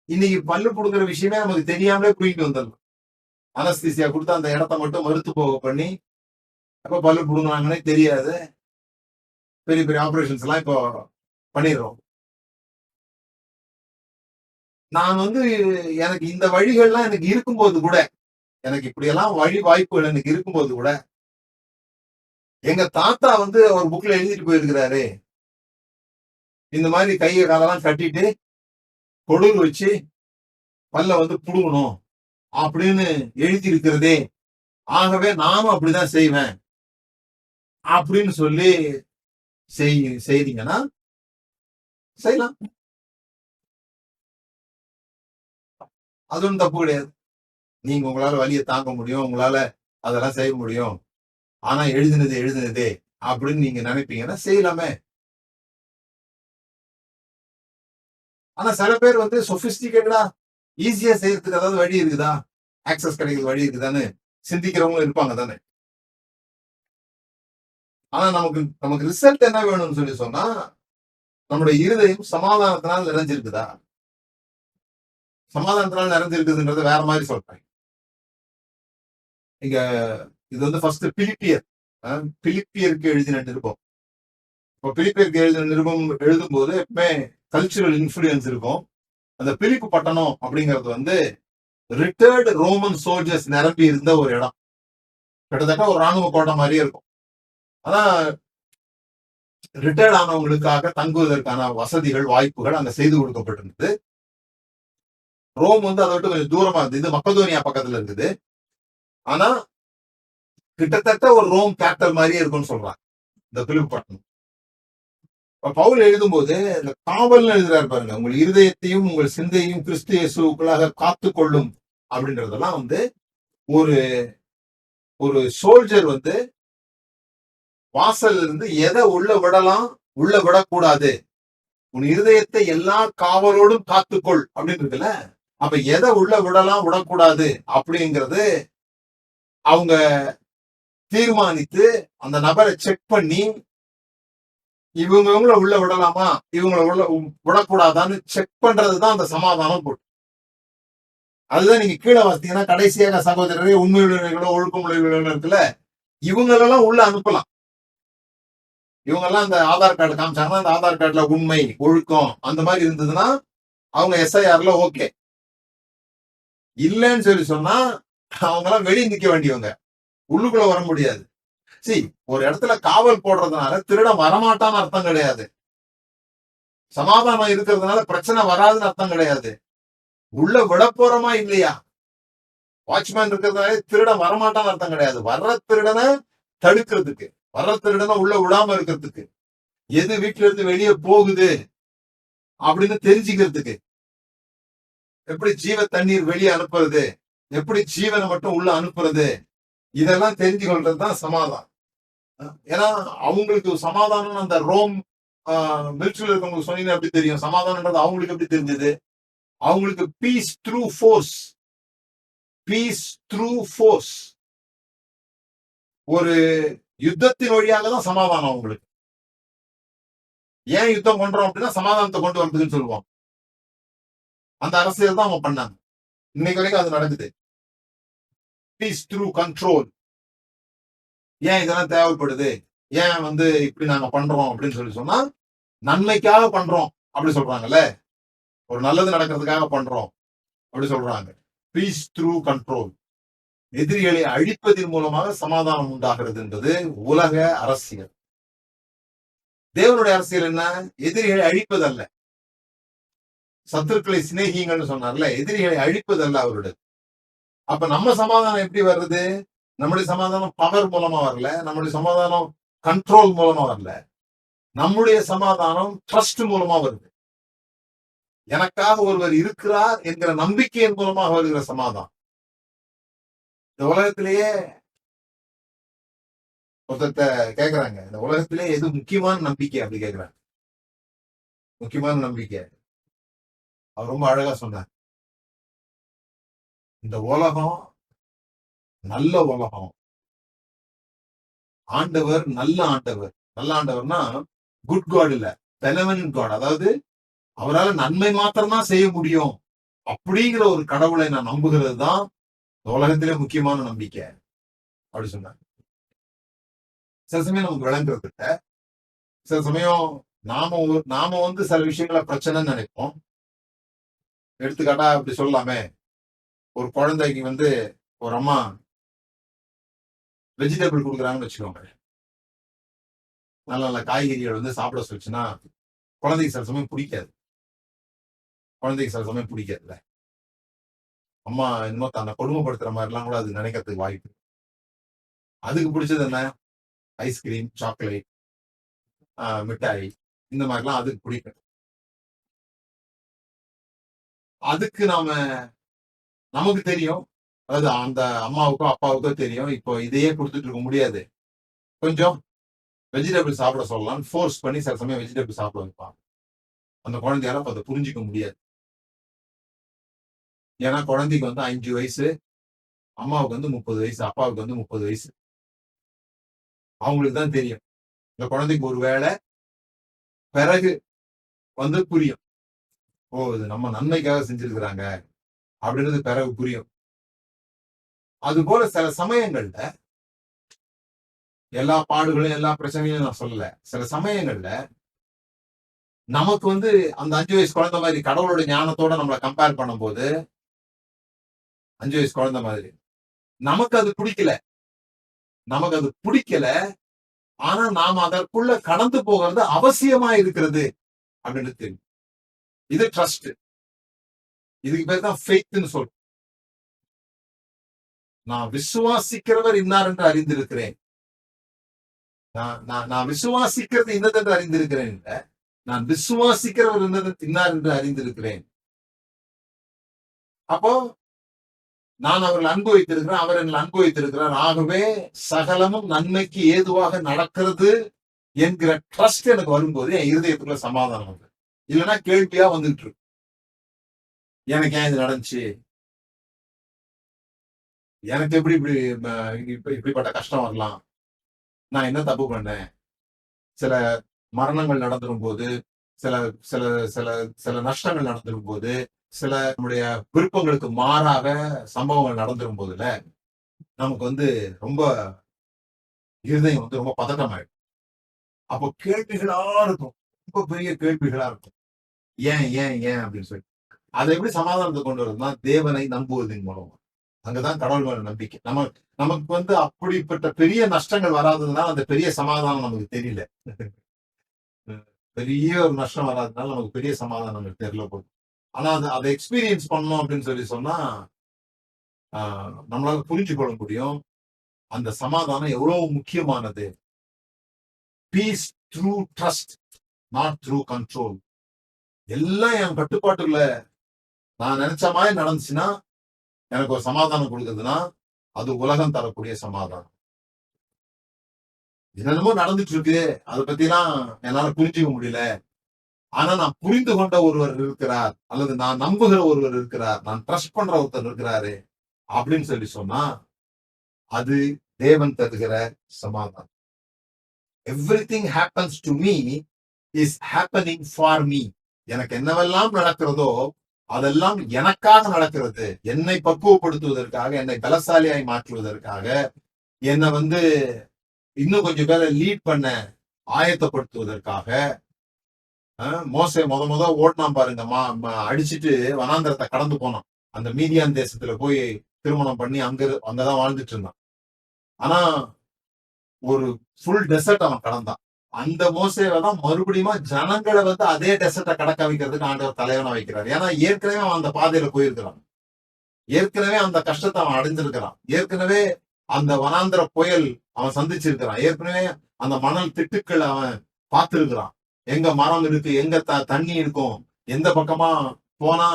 இன்னைக்கு பல்லு புடுங்குற விஷயமே நமக்கு தெரியாமலே புடிங்கிட்டு வந்துடலாம். அனஸ்தீசியா கொடுத்து அந்த இடத்த மட்டும் மறுத்து போக பண்ணி, எப்ப பல்லு புடுங்குறாங்கன்னே தெரியாது. பெரிய பெரிய ஆபரேஷன்ஸ் எல்லாம் இப்போ பண்ணிடுறோம். நான் வந்து எனக்கு இந்த வழிகள்லாம் எனக்கு இருக்கும்போது கூட, எனக்கு இப்படியெல்லாம் வழி வாய்ப்புகள் எனக்கு இருக்கும்போது கூட, எங்க தாத்தா வந்து ஒரு புக்ல எழுதிட்டு போயிருக்கிறாரு. இந்த மாதிரி கையை காலெல்லாம் கட்டிட்டு கொடூர் வச்சு பல்ல வந்து புடுங்கணும் அப்படின்னு எழுதி இருக்கிறதே. ஆகவே நானும் அப்படிதான் செய்வேன் அப்படின்னு சொல்லி செய்தீங்கன்னா செய்யலாம். அது ஒன்றும் தப்பு கிடையாது. நீங்க உங்களால வலியை தாங்க முடியும், உங்களால அதெல்லாம் செய்ய முடியும். ஆனா எழுதினதே அப்படின்னு நீங்க நினைப்பீங்கன்னா செய்யலாமே. ஆனா சில பேர் வந்து சொபிஸ்டிகேட்டடா ஈஸியா செய்யறதுக்கு ஏதாவது வழி இருக்குதா, ஆக்சஸ் கிடைக்கிறது வழி இருக்குதான்னு சிந்திக்கிறவங்க இருப்பாங்க தானே. ஆனா நமக்கு நமக்கு ரிசல்ட் என்ன வேணும்னு சொல்லி சொன்னா, நம்முடைய இருதயம் சமாதானத்தினால் நிறைஞ்சிருக்குதா. சமாதானத்தினால் நிறைஞ்சிருக்குதுன்றத வேற மாதிரி சொல்றேன். இங்க இது வந்து ஃபர்ஸ்ட் பிலிப்பியருக்கு எழுதின நிருபம். இப்போ பிலிப்பியருக்கு எழுதின நிருபம் எழுதும் போது எப்பவுமே கல்ச்சுரல் இன்ஃபுளுயன்ஸ் இருக்கும். அந்த பிலிப்பு பட்டணம் அப்படிங்கிறது வந்து ரிட்டையர்டு ரோமன் சோல்ஜர்ஸ் நிரம்பி இருந்த ஒரு இடம். கிட்டத்தட்ட ஒரு ராணுவ கோட்டை மாதிரியே இருக்கும். ஆனா ரிட்டையர்ட் ஆனவங்களுக்காக தங்குவதற்கான வசதிகள் வாய்ப்புகள் அங்க செய்து கொடுக்கப்பட்டிருந்தது. ரோம் வந்து அதை விட்டு கொஞ்சம் தூரமா இருந்தது. இது மக்கதோனியா பக்கத்துல இருக்குது. ஆனா கிட்டத்தட்ட ஒரு ரோம் கேபிட்டல் மாதிரியே இருக்கும்னு சொல்றாங்க இந்த பிலிப்பு பட்டணம். பவுல் எழுதும் போது இந்த காவல் எழுதுறாரு பாருங்க, உங்கள் இருதயத்தையும் உங்கள் சிந்தையும் கிறிஸ்து இயேசுவுக்குள்ளாக காத்து கொள்ளும் அப்படின்றதெல்லாம் வந்து ஒரு ஒரு சோல்ஜர் வந்து வாசல்ல இருந்து எதை உள்ள விடலாம், உள்ள விடக்கூடாது உன் இருதயத்தை எல்லா காவலோடும் காத்துக்கொள் அப்படின்னு இருக்குல்ல. அப்ப எதை உள்ள விடலாம் விடக்கூடாது அப்படிங்கிறது அவங்க தீர்மானித்து அந்த நபரை செக் பண்ணி இவங்கள உள்ள விடலாமா இவங்கள உள்ள விடக்கூடாதான்னு செக் பண்றதுதான் அந்த சமாதானம் போட்டு. அதுதான் நீங்க கீழே பார்த்தீங்கன்னா கடைசியாக சகோதரரே உண்மையுள்ளவர்களோ ஒழுக்கமுள்ளவர்களோ இருக்குல்ல, இவங்களெல்லாம் உள்ள அனுப்பலாம். இவங்க எல்லாம் அந்த ஆதார் கார்டு காமிச்சாங்கன்னா அந்த ஆதார் கார்டுல உண்மை ஒழுக்கம் அந்த மாதிரி இருந்ததுன்னா அவங்க எஸ்ஐஆர்ல ஓகே. இல்லைன்னு சொல்லி சொன்னா அவங்க எல்லாம் வெளியே நிக்க வேண்டியவங்க, உள்ளுக்குள்ள வர முடியாது. சரி, ஒரு இடத்துல காவல் போடுறதுனால திருடன் வரமாட்டான்னு அர்த்தம் கிடையாது. சமாதானம் இருக்கிறதுனால பிரச்சனை வராதுன்னு அர்த்தம் கிடையாது. உள்ள விட போறோமா இல்லையா, வாட்ச்மேன் இருக்கிறதுனால திருடன் வரமாட்டான்னு அர்த்தம் கிடையாது. வர்ற திருடனை தடுக்கிறதுக்கு, வர்ற திருடனை உள்ள விடாம இருக்கிறதுக்கு, எது வீட்டுல இருந்து வெளியே போகுது அப்படின்னு தெரிஞ்சுக்கிறதுக்கு, எப்படி ஜீவ தண்ணீர் வெளியே அனுப்புறது, எப்படி ஜீவனை மட்டும் உள்ள அனுப்புறது, இதெல்லாம் தெரிஞ்சு கொள்றதுதான் சமாதானம். ஏன்னா அவங்களுக்கு சமாதானம் அந்த ரோம் மிலிட்டரியில் இருக்கவங்களுக்கு சொன்னீங்கன்னா எப்படி தெரியும் சமாதானம்ன்றது அவங்களுக்கு எப்படி தெரிஞ்சது? அவங்களுக்கு peace through force, peace through force, ஒரு யுத்தத்தின் வழியாக தான் சமாதானம் அவங்களுக்கு. ஏன் யுத்தம் பண்றோம் அப்படின்னா சமாதானத்தை கொண்டு வரதுன்னு சொல்லுவோம். அந்த அரசியல் தான் அவங்க பண்ணாங்க. இன்னைக்கு வரைக்கும் அது நடக்குது. Peace through control. ஏன் இதெல்லாம் தேவைப்படுது, ஏன் இப்படி நாங்க பண்றோம் அப்படின்னு சொல்லி சொன்னா நன்மைக்காக பண்றோம் அப்படி சொல்றாங்கல்ல, ஒரு நல்லது நடக்கிறதுக்காக பண்றோம் அப்படி சொல்றாங்க. Peace through control. எதிரிகளை அழிப்பதன் மூலமாக சமாதானம் உண்டாகிறது என்பது உலக அரசியல். தேவனுடைய அரசியல் என்ன? எதிரிகளை அழிப்பதல்ல, சத்துருக்களை சிநேகிங்கன்னு சொன்னார்ல, எதிரிகளை அழிப்பதல்ல அவருடைய. அப்ப நம்ம சமாதானம் எப்படி வருது? நம்முடைய சமாதானம் பவர் மூலமா வரல, நம்முடைய சமாதானம் கண்ட்ரோல் மூலமா வரல, நம்முடைய சமாதானம் ட்ரஸ்ட் மூலமா வருது. எனக்காக ஒருவர் இருக்கிறார் என்கிற நம்பிக்கையின் மூலமாக வருகிற சமாதானம். இந்த உலகத்திலேயே ஒருத்தர் கேக்குறாங்க, இந்த உலகத்திலே எது முக்கியமான நம்பிக்கை அப்படி கேக்குறாங்க. முக்கியமான நம்பிக்கை அவர் ரொம்ப அழகா சொன்னார். இந்த உலகம் நல்ல உலகம், ஆண்டவர் நல்ல ஆண்டவர். நல்ல ஆண்டவர்னா குட் காட் இல்ல, பெனவென்ட் காட். அதாவது அவரால் நன்மை மாத்திரம்தான் செய்ய முடியும் அப்படிங்கிற ஒரு கடவுளை நான் நம்புகிறது தான் உலகத்திலே முக்கியமான நம்பிக்கை அப்படி சொன்னாங்க. சில சமயம் நமக்கு விளங்குறது இல்ல. சில சமயம் நாம சில விஷயங்களை பிரச்சனைன்னு நினைப்போம். எடுத்துக்காட்டா அப்படி சொல்லலாமே, ஒரு குழந்தைக்கு ஒரு அம்மா வெஜிடபிள் கொடுக்குறாங்கன்னு வச்சுக்கோங்க, நல்ல நல்ல காய்கறிகள் சாப்பிட சொல்லிச்சுன்னா குழந்தைக்கு சில சமயம் பிடிக்காது. குழந்தைக்கு சில சமயம் பிடிக்காதுல்ல, அம்மா இன்னும் தன்னை கொடுமைப்படுத்துற மாதிரிலாம் கூட அது நினைக்கிறதுக்கு வாய்ப்பு. அதுக்கு பிடிச்சது என்ன? ஐஸ்கிரீம், சாக்லேட், மிட்டாய், இந்த மாதிரிலாம் அதுக்கு பிடிக்கும். அதுக்கு நமக்கு தெரியும், அதாவது அந்த அம்மாவுக்கோ அப்பாவுக்கோ தெரியும், இப்போ இதையே கொடுத்துட்டு இருக்க முடியாது, கொஞ்சம் வெஜிடபிள் சாப்பிட சொல்லலாம், ஃபோர்ஸ் பண்ணி சில சமயம் வெஜிடபிள் சாப்பிட வைப்பாங்க. அந்த குழந்தையால அதை புரிஞ்சிக்க முடியாது. ஏன்னா குழந்தைக்கு 5 வயசு, அம்மாவுக்கு 30 வயசு, அப்பாவுக்கு 30 வயசு. அவங்களுக்கு தான் தெரியும். இந்த குழந்தைக்கு ஒரு வேளை பிறகு புரியும், ஓ இது நம்ம நன்மைக்காக செஞ்சிருக்கிறாங்க அப்படின்றது பிறகு புரியும். அது போல சில சமயங்கள்ல எல்லா பாடுகளும் எல்லா பிரச்சனையும் நான் சொல்லல, சில சமயங்கள்ல நமக்கு அந்த 5 வயசு குழந்தை மாதிரி கடவுளோட ஞானத்தோட நம்மளை கம்பேர் பண்ணும் போது 5 வயசு குழந்தை மாதிரி நமக்கு அது பிடிக்கல. ஆனா நாம அதற்குள்ள கடந்து போகிறது அவசியமா இருக்கிறது அப்படின்னு தெரியும். இது ட்ரஸ்ட். இதுக்கு பேர் தான் ஃபெய்த்னு சொல்றோம். நான் விசுவாசிக்கிறவர் இன்னார் என்று அறிந்திருக்கிறேன். நான் விசுவாசிக்கிறது இன்னதென்று அறிந்திருக்கிறேன் இல்ல, நான் விசுவாசிக்கிறவர் இன்னார் என்று அறிந்திருக்கிறேன். அப்போ நான் அவர்கள் அன்பு வைத்திருக்கிறேன், அவர் என்னை அன்பு வைத்திருக்கிறார், ஆகவே சகலமும் நன்மைக்கு ஏதுவாக நடக்கிறது என்கிற ட்ரஸ்ட் எனக்கு வரும்போது என் இருதயத்துக்குள்ள சமாதானம் வந்து இல்லைன்னா கேள்வியா வந்துகிட்டு இருக்கு. எனக்கு ஏன் இது நடந்துச்சு, எனக்கு எப்படி இப்படி இப்படிப்பட்ட கஷ்டம் வரலாம், நான் என்ன தப்பு பண்ணேன். சில மரணங்கள் நடந்துரும் போது, சில சில சில சில நஷ்டங்கள் நடந்துரும் போது, சில நம்முடைய விருப்பங்களுக்கு மாறாக சம்பவங்கள் நடந்துரும் போதுல நமக்கு வந்து ரொம்ப இருதயம் வந்து ரொம்ப பதட்டமாயிடும். அப்போ கேள்விகளா இருக்கும். ரொம்ப பெரிய கேள்விகளா இருக்கும். ஏன் ஏன் ஏன் அப்படின்னு சொல்லி அதை எப்படி சமாதானத்தை கொண்டு வருதுன்னா தேவனை நம்புவதன் மூலமா. அங்கதான் கடவுள் மேல நம்பிக்கை. நமக்கு வந்து அப்படிப்பட்ட பெரிய நஷ்டங்கள் வராததுனால அந்த பெரிய சமாதானம் நமக்கு தெரியல. பெரிய ஒரு நஷ்டம் வராததுனால நமக்கு பெரிய சமாதானம் நமக்கு தெரியல போகுது. ஆனா அதை எக்ஸ்பீரியன்ஸ் பண்ணணும் அப்படின்னு சொல்லி சொன்னா நம்மளால புரிஞ்சு கொள்ள முடியும். அந்த சமாதானம் எவ்வளவு முக்கியமானது. Peace through trust, not through control. எல்லாம் என் கட்டுப்பாட்டுல நான் நினைச்ச மாதிரி நடந்துச்சுன்னா எனக்கு ஒரு சமாதானம் கொடுக்குதுன்னா அது உலகம் தரக்கூடிய சமாதானம். என்னென்னமோ நடந்துட்டு இருக்கு, அதை பத்தி எல்லாம் என்னால புரிஞ்சுக்க முடியல. ஆனா நான் புரிந்து கொண்ட ஒருவர் இருக்கிறார், அல்லது நான் நம்புகிற ஒருவர் இருக்கிறார், நான் ட்ரஸ்ட் பண்ற ஒருத்தர் இருக்கிறாரு அப்படின்னு சொல்லி சொன்னா அது தேவன் தருகிற சமாதானம். Everything happens to me is happening for me. எனக்கு என்னவெல்லாம் நடக்கிறதோ அதெல்லாம் எனக்காக நடக்கிறது. என்னை பக்குவப்படுத்துவதற்காக, என்னை பலசாலியாய் மாற்றுவதற்காக, என்னை வந்து இன்னும் கொஞ்சம் பேரை லீட் பண்ண ஆயத்தப்படுத்துவதற்காக. மோசே முத ஓட்டினா பாருங்க, அடிச்சுட்டு வனாந்தரத்தை கடந்து போனான். அந்த மீதியான் தேசத்துல போய் திருமணம் பண்ணி அங்கதான் வாழ்ந்துட்டு இருந்தான். ஆனா ஒரு ஃபுல் டெசர்ட் அவன் கடந்தான். அந்த மோசேவை தான் மறுபடியும் ஜனங்களை வந்து அதே டெசர்ட்டை கடக்க வைக்கிறதுக்கு ஆண்டவர் தலைவனா வைக்கிறார். ஏன்னா ஏற்கனவே அவன் அந்த பாதையில போயிருக்கிறான். ஏற்கனவே அந்த கஷ்டத்தை அவன் அடைஞ்சிருக்கிறான். ஏற்கனவே அந்த வனாந்திர புயல் அவன் சந்திச்சிருக்கிறான். ஏற்கனவே அந்த மணல் திட்டுக்கள் அவன் பார்த்திருக்கிறான். எங்க மரம் இருக்கு, எங்க தண்ணி இருக்கும், எந்த பக்கமா போனா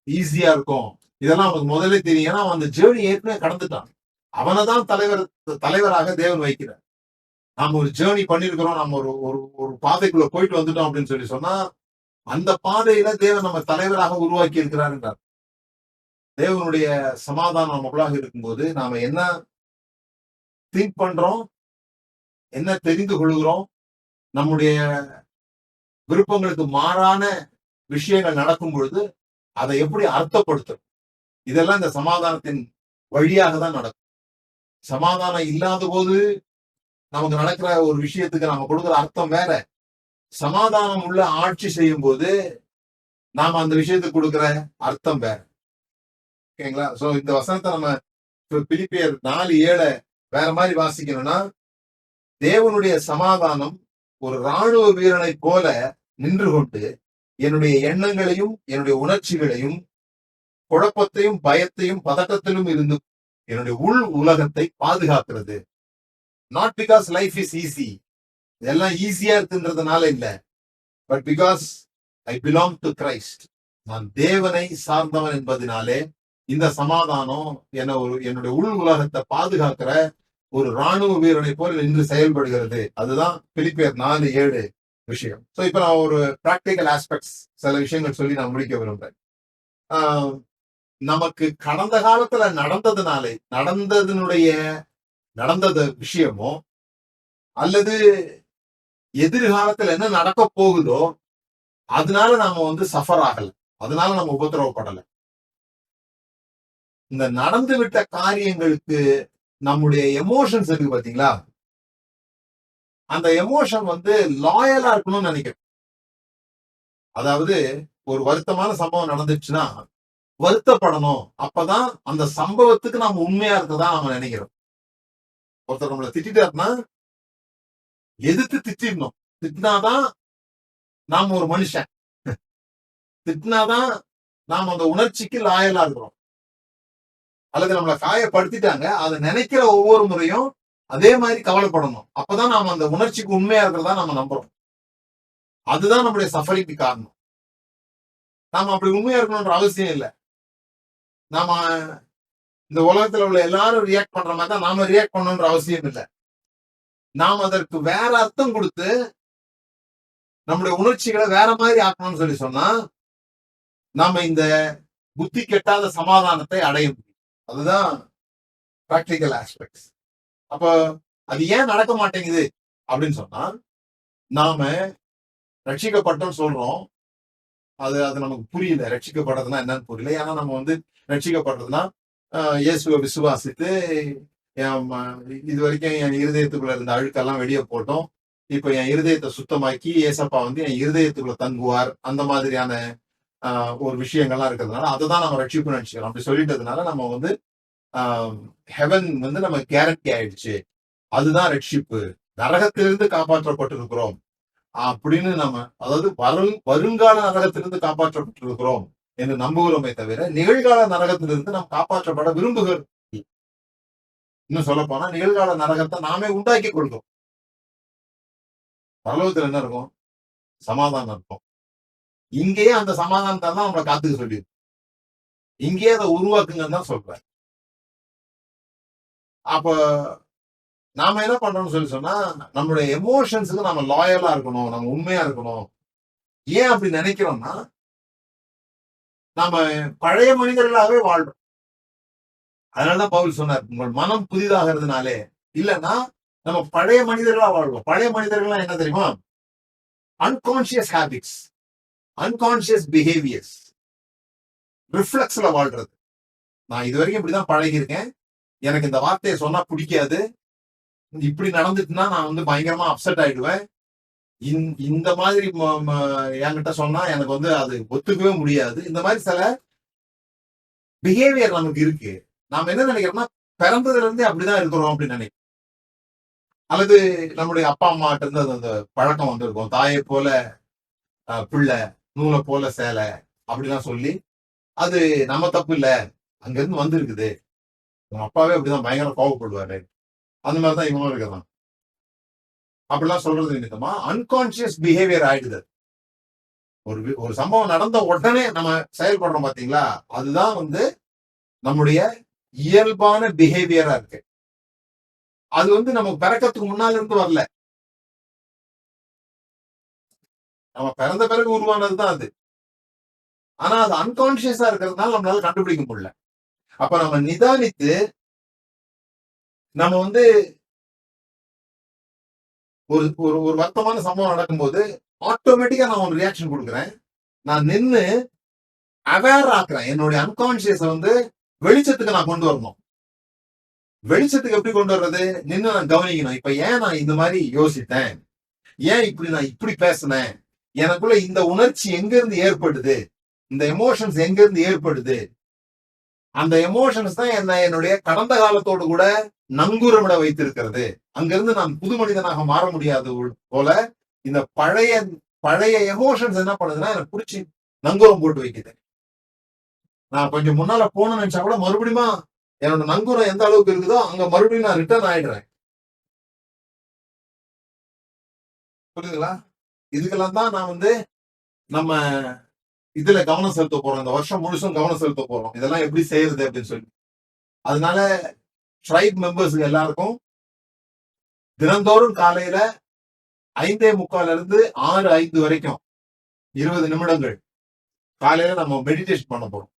ஈஸியா இருக்கும், இதெல்லாம் அவனுக்கு முதல்ல தெரியும். ஏன்னா அவன் அந்த ஜேர்னி ஏற்கனவே கடந்துட்டான். அவனைதான் தலைவராக தேவன் வைக்கிறார். நாம ஒரு ஜேர்னி பண்ணிருக்கிறோம், நம்ம ஒரு ஒரு பாதைக்குள்ள போயிட்டு வந்துட்டோம் அப்படின்னு சொல்லி சொன்னா அந்த பாதையில தேவன் நம்ம தலைவராக உருவாக்கி இருக்கிறார் என்றார். தேவனுடைய சமாதானம் நமக்குள்ளாக இருக்கும்போது நாம என்ன திங்க் பண்றோம், என்ன தெரிந்து கொள்கிறோம், நம்முடைய விருப்பங்களுக்கு மாறான விஷயங்கள் நடக்கும் பொழுது அதை எப்படி அர்த்தப்படுத்தும், இதெல்லாம் இந்த சமாதானத்தின் வழியாக தான் நடக்கும். சமாதானம் இல்லாத போது நமக்கு நடக்கிற ஒரு விஷயத்துக்கு நம்ம கொடுக்குற அர்த்தம் வேற. சமாதானம் உள்ள ஆட்சி செய்யும் போது நாம அந்த விஷயத்துக்கு கொடுக்குற அர்த்தம் வேற. ஓகேங்களா? சோ இந்த வசனத்தை நம்ம பிலிப்பியர் 4:7 வேற மாதிரி வாசிக்கணும்னா, தேவனுடைய சமாதானம் ஒரு ராணுவ வீரனை போல நின்று கொண்டு என்னுடைய எண்ணங்களையும் என்னுடைய உணர்ச்சிகளையும் குழப்பத்தையும் பயத்தையும் பதட்டத்திலும் இருந்து என்னுடைய உள் உலகத்தை பாதுகாக்கிறது. Not because life is easy, இதெல்லாம் ஈஸியா இருக்குன்றதுனால இல்ல, but because I belong to Christ, நான் தேவனை சார்ந்தவன் என்பதனாலே இந்த சமாதானம் என்னுடைய உள் உலகத்தை பாதுகாக்கிற ஒரு ராணுவ வீரனை போல நின்று செயல்படுகிறது. அதுதான் பிலிப்பியர் 4:7 விஷயம். சோ இப்ப நான் ஒரு பிராக்டிக்கல் ஆஸ்பெக்ட்ஸ் சில விஷயங்கள் சொல்லி நான் முடிக்க விரும்புறேன். நமக்கு கடந்த காலத்துல நடந்தது விஷயமோ அல்லது எதிர்காலத்துல என்ன நடக்க போகுதோ அதனால நாம வந்து சஃபர் ஆகல, அதனால நம்ம உபத்திரவப்படல. இந்த நடந்து விட்ட காரியங்களுக்கு நம்முடைய எமோஷன்ஸ் இருக்கு பாத்தீங்களா, அந்த எமோஷன் வந்து லாயலா இருக்கணும்னு நினைக்கிறேன். அதாவது ஒரு வருத்தமான சம்பவம் நடந்துச்சுன்னா வருத்தப்படணும், அப்பதான் அந்த சம்பவத்துக்கு நாம உண்மையா இருக்கதா நாம நினைக்கிறோம். ஒருத்தர் நம்மளை திட்டாருன்னா எதிர்த்து திட்டிடணும், திட்டினாதான் நாம ஒரு மனுஷன், திட்டினாதான் நாம அந்த உணர்ச்சிக்கு லாயலா இருக்கிறோம். அல்லது நம்மளை காயப்படுத்திட்டாங்க, அதை நினைக்கிற ஒவ்வொரு முறையும் அதே மாதிரி கவலைப்படணும், அப்பதான் நாம அந்த உணர்ச்சிக்கு உண்மையா இருக்கிறதா நம்ம நம்புறோம். அதுதான் நம்முடைய சஃபரிங்க்கு காரணம். நாம அப்படி உண்மையா இருக்கணும்ன்ற அவசியம் இல்லை. நாம இந்த உலகத்துல உள்ள எல்லாரும் ரியாக்ட் பண்ற மாதிரி தான் நாம ரியாக்ட் பண்ணணும்ன்ற அவசியம் இல்லை. நாம் அதற்கு வேற அர்த்தம் கொடுத்து நம்முடைய உணர்ச்சிகளை வேற மாதிரி ஆக்கணும்னு சொல்லி சொன்னா நாம இந்த புத்தி கெட்டாத சமாதானத்தை அடைய முடியும். அதுதான் பிராக்டிக்கல் ஆஸ்பெக்ட்ஸ். அப்ப அது ஏன் நடக்க மாட்டேங்குது அப்படின்னு சொன்னா, நாம ரட்சிக்கப்பட்டோம் சொல்றோம், அது அது நமக்கு புரியல. ரட்சிக்கப்படுறதுன்னா என்னன்னு புரியல. ஏன்னா நம்ம வந்து ரட்சிக்கப்படுறதுன்னா இயேசுவை விசுவாசித்து இது வரைக்கும் என் இருதயத்துக்குள்ள இருந்த அழுக்கெல்லாம் வெளியே போட்டோம். இப்ப என் இருதயத்தை சுத்தமாக்கி ஏசப்பா வந்து என் இருதயத்துக்குள்ள தங்குவார். அந்த மாதிரியான ஒரு விஷயங்கள்லாம் இருக்கிறதுனால அதுதான் நம்ம ரட்சிப்பு நினைச்சுக்கிறோம். அப்படி சொல்லிட்டதுனால நம்ம வந்து ஹெவன் வந்து நம்ம கேரண்டி ஆயிடுச்சு. அதுதான் ரட்சிப்பு. நரகத்திலிருந்து காப்பாற்றப்பட்டிருக்கிறோம் அப்படின்னு நம்ம, அதாவது வருங்கால நரகத்திலிருந்து காப்பாற்றப்பட்டிருக்கிறோம் என்று நம்புகிறோமே தவிர நிகழ்கால நரகத்திலிருந்து நாம் காப்பாற்றப்பட விரும்புகிறோம். இன்னும் சொல்ல போனா நிகழ்கால நரகத்தை நாமே உண்டாக்கி கொள்கிறோம். பரலோகத்துல என்ன இருக்கும்? சமாதானம் இருக்கும். இங்கேயே அந்த சமாதானத்தை தான் நம்மளை காத்துக்க சொல்லி இங்கேயே அதை உருவாக்குங்கன்னு தான் சொல்றேன். அப்ப நாம என்ன பண்றோம்னு சொல்லி சொன்னா, நம்மளுடைய எமோஷன்ஸுக்கு நம்ம லாயலா இருக்கணும், நம்ம உண்மையா இருக்கணும். ஏன் அப்படி நினைக்கிறோம்னா, நாம பழைய மனிதர்களாகவே வாழ்றோம். அதனாலதான் பவுல் சொன்னார், உங்கள் மனம் புதிதாகிறதுனாலே. இல்லைன்னா நம்ம பழைய மனிதர்களா வாழ்வோம். பழைய மனிதர்கள்லாம் என்ன தெரியுமா? அன்கான்சியஸ் ஹேபிட்ஸ், அன்கான்சியஸ் பிஹேவியர்ஸ், ரிஃப்ளெக்ஸ்ல வாழ்றது. நான் இது வரைக்கும் இப்படிதான் பழகியிருக்கேன், எனக்கு இந்த வார்த்தையை சொன்னா பிடிக்காது, இப்படி நடந்துட்டுனா நான் வந்து பயங்கரமா அப்செட் ஆயிடுவேன், இந்த மாதிரி என்கிட்ட சொன்னா எனக்கு வந்து அது ஒத்துக்கவே முடியாது. இந்த மாதிரி சில பிஹேவியர் நமக்கு இருக்கு. நாம என்ன நினைக்கிறோம்னா, பிறந்ததுல இருந்தே அப்படிதான் இருக்கிறோம் அப்படின்னு நினைக்கிறோம். அல்லது நம்முடைய அப்பா அம்மாட்ட இருந்து அந்த பழக்கம் வந்திருக்கும். தாயை போல பிள்ளை, நூலை போல சேலை அப்படிலாம் சொல்லி, அது நம்ம தப்பு இல்ல, அங்க இருந்து வந்திருக்குது. உங்க அப்பாவே அப்படிதான் பயங்கர கோவப்படுவாரு. அந்த மாதிரிதான் இவங்களும் இருக்கிறான். அப்படிலாம் சொல்றது நிமித்தமா அன்கான்சியஸ் பிஹேவியர் ஆயிடுது. ஒரு சம்பவம் நடந்த உடனே நம்ம செயல்படுறோம் பாத்தீங்களா, அதுதான் வந்து நம்முடைய இயல்பான பிஹேவியரா இருக்கு. அது வந்து நமக்கு பிறக்கிறதுக்கு முன்னால இருந்து வரல, நம்ம பிறந்த பிறகு உருவானதுதான் அது. ஆனா அது அன்கான்சியஸா இருக்கிறதுனால நம்மளால கண்டுபிடிக்க முடியல. அப்ப நம்ம நிதானித்து நம்ம வந்து ஒரு ஒரு வருத்தமான சம்பவம் நடக்கும்போது ஆட்டோமேட்டிக்கா நான் ஒரு ரியாக்ஷன் கொடுக்குறேன். நான் நின்று அவேர் ஆக்குறேன். என்னுடைய அன்கான்சியஸை வந்து வெளிச்சத்துக்கு நான் கொண்டு வரணும். வெளிச்சத்துக்கு எப்படி கொண்டு வர்றது? நின்று நான் கவனிக்கணும். இப்ப ஏன் நான் இந்த மாதிரி யோசித்தேன், ஏன் இப்படி நான் இப்படி பேசினேன், எனக்குள்ள இந்த உணர்ச்சி எங்க இருந்து ஏற்படுது, இந்த எமோஷன்ஸ் எங்க இருந்து ஏற்படுது, அந்த எமோஷன்ஸ் தான் என்னுடைய கடந்த காலத்தோடு கூட நங்கூரமிட வைத்திருக்கிறது. அங்கிருந்து நான் புது மனிதனாக மாற முடியாது போல இந்த பழைய பழைய எமோஷன்ஸ் என்ன பண்ணுதுன்னா எனக்கு பிடிச்சி நங்கூரம் போட்டு வைக்குது. நான் கொஞ்சம் முன்னால போகணும்னு நினைச்சா கூட மறுபடியும் என்னோட நங்கூரம் எந்த அளவுக்கு இருக்குதோ அங்க மறுபடியும் நான் ரிட்டர்ன் ஆயிடுறேன். புரியுதுங்களா? இதுக்கெல்லாம் தான் நான் வந்து நம்ம இதுல கவனம் செலுத்த போறோம். இந்த வருஷம் முழுசும் கவனம் செலுத்த போறோம். இதெல்லாம் எப்படி செய்யறது அப்படின்னு சொல்லி. அதனால ட்ரைப் மெம்பர்ஸ் எல்லாருக்கும் தினந்தோறும் காலையில 5:45 இருந்து 6:05 வரைக்கும் 20 நிமிடங்கள் காலையில நம்ம மெடிடேஷன் பண்ண போறோம்.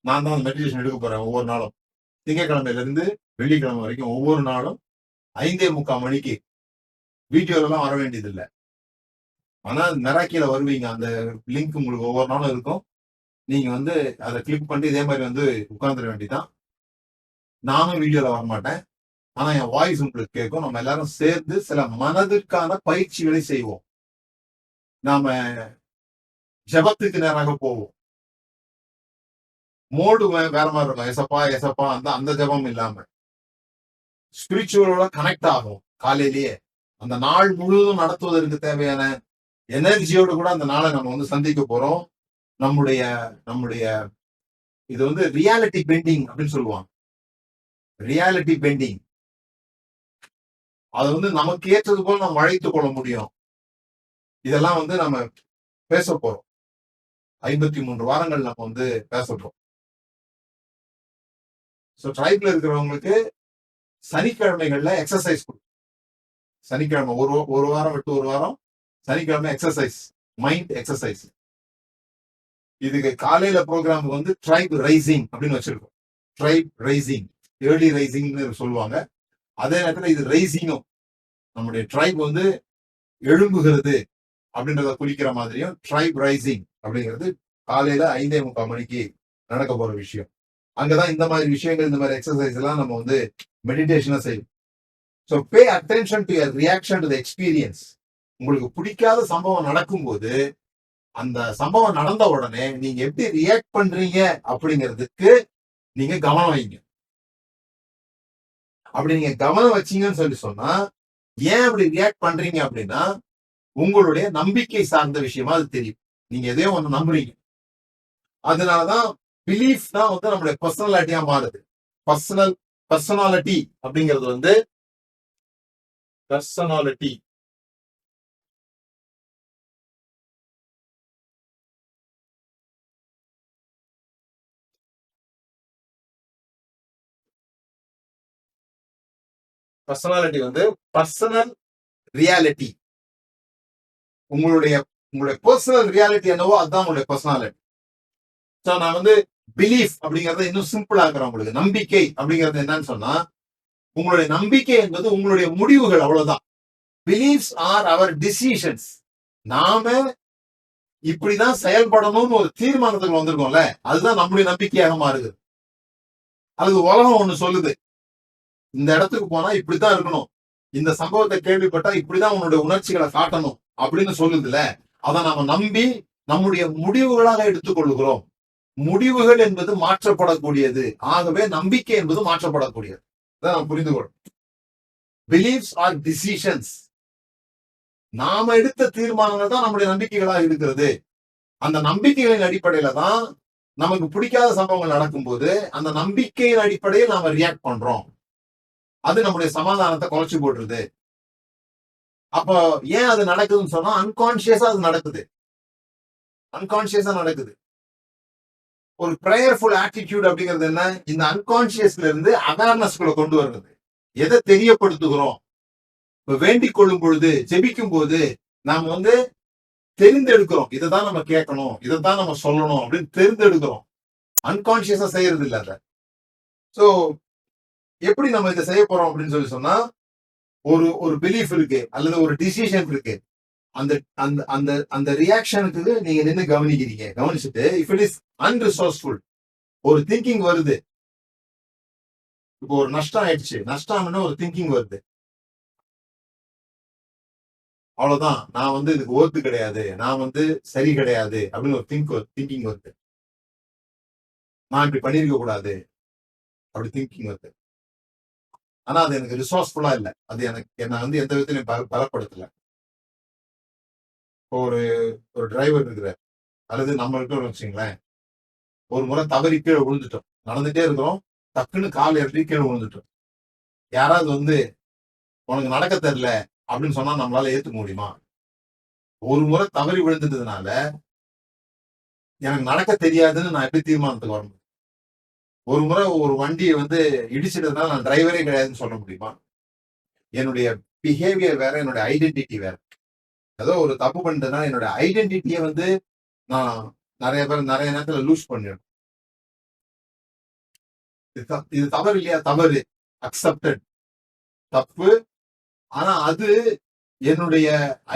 நான் தான் மெடிடேஷன் எடுக்க போறேன் ஒவ்வொரு நாளும். திங்கட்கிழமையில இருந்து வெள்ளிக்கிழமை வரைக்கும் ஒவ்வொரு நாளும் 5:45 மணிக்கு. வீடியோல எல்லாம் வர வேண்டியது இல்லை. ஆனா மெராக்கில வருவீங்க. அந்த லிங்க் உங்களுக்கு ஒவ்வொரு நாளும் இருக்கும். நீங்க வந்து அதை கிளிக் பண்ணி இதே மாதிரி வந்து உட்கார்ந்துட வேண்டியதான். நானும் வீடியோல வரமாட்டேன், ஆனா என் வாய்ஸ் உங்களுக்கு கேட்கும். நம்ம எல்லாரும் சேர்ந்து சில மனதிற்கான பயிற்சிகளை செய்வோம். நாம ஜபத்துக்கு நேராக போவோம். மோடு வேற மாதிரி இருக்கும். எசப்பா எசப்பா அந்த ஜபம் இல்லாம ஸ்பிரிச்சுவலோட கனெக்ட் ஆகும். காலையிலேயே அந்த நாள் முழுவதும் நடத்துவதற்கு தேவையான எனர்ஜியோடு கூட அந்த நாளை நம்ம வந்து சந்திக்க போறோம். நம்முடைய நம்முடைய இது வந்து ரியாலிட்டி பெண்டிங் அப்படின்னு சொல்லுவாங்க. ரியாலிட்டி பெண்டிங், அது வந்து நமக்கு ஏற்றது போல நம்ம அழைத்துக் கொள்ள முடியும். இதெல்லாம் வந்து நம்ம பேச போறோம். 53 வாரங்கள் நம்ம வந்து பேச போறோம். ஸோ ட்ரைப்ல இருக்கிறவங்களுக்கு சனிக்கிழமைகள்ல எக்ஸசைஸ் கொடுக்கும். சனிக்கிழமை ஒரு வாரம் விட்டு ஒரு வாரம் சனிக்கிழமை எக்ஸசைஸ், மைண்ட் எக்ஸசைஸ். இதுக்கு காலையில ப்ரோக்ராம் வந்து ட்ரைப் ரைசிங் அப்படின்னு வச்சிருக்கோம். ட்ரைப் ரைசிங், ஏர்லி ரைசிங்னு சொல்லுவாங்க. அதே நேரத்தில் இது ரைசிங்கும், நம்முடைய ட்ரைப் வந்து எழும்புகிறது அப்படின்றத குறிக்கிற மாதிரியும் ட்ரைப் ரைசிங் அப்படிங்கிறது காலையில 5:45 மணிக்கு நடக்க போற விஷயம். அங்கதான் இந்த மாதிரி விஷயங்கள், இந்த மாதிரி எக்ஸசைஸ் எல்லாம் நம்ம வந்து மெடிடேஷனா செய்யும். So pay attention to your reaction to the experience. உங்களுக்கு பிடிக்காத சம்பவம் நடக்கும்போது அந்த சம்பவம் நடந்த உடனே நீங்க எப்படி ரியாக்ட் பண்றீங்க அப்படிங்கிறதுக்கு நீங்க கவனம் வைங்க. அப்படி நீங்க கவனம் வச்சீங்கன்னு சொல்லி சொன்னா, ஏன் அப்படி ரியாக்ட் பண்றீங்க அப்படின்னா உங்களுடைய நம்பிக்கை சார்ந்த விஷயமா அது தெரியும். நீங்க எதையோ ஒண்ணு நம்புறீங்க. அதனாலதான் பிலீஃப் தான் வந்து நம்மளுடைய பர்சனாலிட்டியா மாறுது. பர்சனாலிட்டி அப்படிங்கிறது வந்து பர்சனாலிட்டி பர்சனாலிட்டி வந்து பர்சனல் ரியாலிட்டி. உங்களுடைய உங்களுடைய பர்சனல் ரியாலிட்டி என்னவோ அதுதான் உங்களுடைய பர்சனாலிட்டி. ஸோ நான் வந்து பிலீஃப் அப்படிங்கறத இன்னும் சிம்பிள் ஆக்குறேன் உங்களுக்கு. நம்பிக்கை அப்படிங்கிறது என்னன்னு சொன்னா, உங்களுடைய நம்பிக்கை என்பது உங்களுடைய முடிவுகள், அவ்வளவுதான். பிலீஃப்ஸ் ஆர் அவர் டிசிஷன்ஸ். நாம இப்படிதான் செயல்படணும்னு ஒரு தீர்மானத்துக்கு வந்திருக்கோம்ல, அதுதான் நம்முடைய நம்பிக்கையாக மாறுது. அதுக்கு உலகம் ஒண்ணு சொல்லுது, இந்த இடத்துக்கு போனா இப்படித்தான் இருக்கணும், இந்த சம்பவத்தை கேள்விப்பட்டா இப்படிதான் உன்னுடைய உணர்ச்சிகளை காட்டணும் அப்படின்னு சொல்லுதுல, அதை நாம நம்பி நம்முடைய முடிவுகளாக எடுத்துக்கொள்கிறோம். முடிவுகள் என்பது மாற்றப்படக்கூடியது, ஆகவே நம்பிக்கை என்பது மாற்றப்படக்கூடியது. நான் புரிந்து கொள்ளும். Beliefs are decisions. நாம எடுத்த தீர்மானங்கள் தான் நம்முடைய நம்பிக்கைகளாக இருக்கிறது. அந்த நம்பிக்கைகளின் அடிப்படையில தான் நமக்கு பிடிக்காத சம்பவங்கள் நடக்கும்போது அந்த நம்பிக்கையின் அடிப்படையில் நாம ரியாக்ட் பண்றோம். அது நம்முடைய சமாதானத்தை குறைச்சு போடுறது. அப்போ ஏன் அது நடக்குதுன்னு சொன்னா, அன்கான்சியஸா அது நடக்குது. அன்கான்சியஸா நடக்குது. ஒரு பிரேயர்ஃபுல் ஆட்டிடியூட் அப்படிங்கிறது என்ன? இந்த அன்கான்சியஸ்ல இருந்து அவேர்னஸ்குள்ள கொண்டு வருது. எதை தெரியப்படுத்துகிறோம்? வேண்டிக் கொள்ளும் பொழுது, ஜெபிக்கும் போது நாம வந்து தெரிந்தெடுக்கிறோம். இதைதான் நம்ம கேட்கணும், இதைத்தான் நம்ம சொல்லணும் அப்படின்னு தெரிந்தெடுக்கிறோம். அன்கான்சியஸா செய்யறது இல்ல அத. சோ எப்படி நம்ம இதை செய்ய போறோம் அப்படின்னு சொல்லி சொன்னா, ஒரு ஒரு பிலீஃப் இருக்கு அல்லது ஒரு டிசிஷன் இருக்கு. அந்த அந்த அந்த அந்த ரியாக்ஷனுக்கு நீங்க நின்று கவனிக்கிறீங்க. கவனிச்சுட்டு இஃப் இட் இஸ் அன்ரிசோர்ஸ்ஃபுல், ஒரு திங்கிங் வருது. இப்போ ஒரு நஷ்டம் ஆயிடுச்சு, நஷ்டம்னு ஒரு திங்கிங் வருது. அவ்வளவுதான், நான் வந்து இதுக்கு ஓர்த்து கிடையாது, நான் வந்து சரி கிடையாது அப்படின்னு ஒரு திங்கிங் வருது. நான் இப்படி பண்ணிருக்க கூடாது அப்படி திங்கிங் வருது. ஆனா அது எனக்கு ரிசோர்ஸ்ஃபுல்லா இல்லை. அது எனக்கு என்ன வந்து எந்த விதத்திலையும் பலப்படுத்தல. ஒரு ஒரு டிரைவர் இருக்கிறார் அல்லது நம்ம இருக்கிறோம் வச்சுங்களேன், ஒரு முறை தவறி கீழே விழுந்துட்டோம், நடந்துட்டே இருக்கிறோம், டக்குன்னு கால் எடுத்து கீழே விழுந்துட்டோம். யாராவது வந்து உனக்கு நடக்க தெரியல அப்படின்னு சொன்னா நம்மளால ஏத்துக்க முடியுமா? ஒரு முறை தவறி விழுந்ததுனால எனக்கு நடக்க தெரியாதுன்னு நான் எப்படி தீர்மானத்துக்கு வரணும்? ஒரு முறை ஒரு வண்டியை வந்து இடிச்சிட்டதுனால நான் டிரைவரே கிடையாதுன்னு சொல்ல முடியுமா? என்னுடைய பிஹேவியர் வேற, என்னுடைய ஐடென்டிட்டி வேற. ஏதோ ஒரு தப்பு பண்ணிட்டேன்னா என்னோட ஐடென்டிட்டியை வந்து நான் நிறைய நேரத்துல லூஸ் பண்ணிடும். இது தவறு இல்லையா? தவறு, அக்செப்டட், தப்பு. ஆனா அது என்னுடைய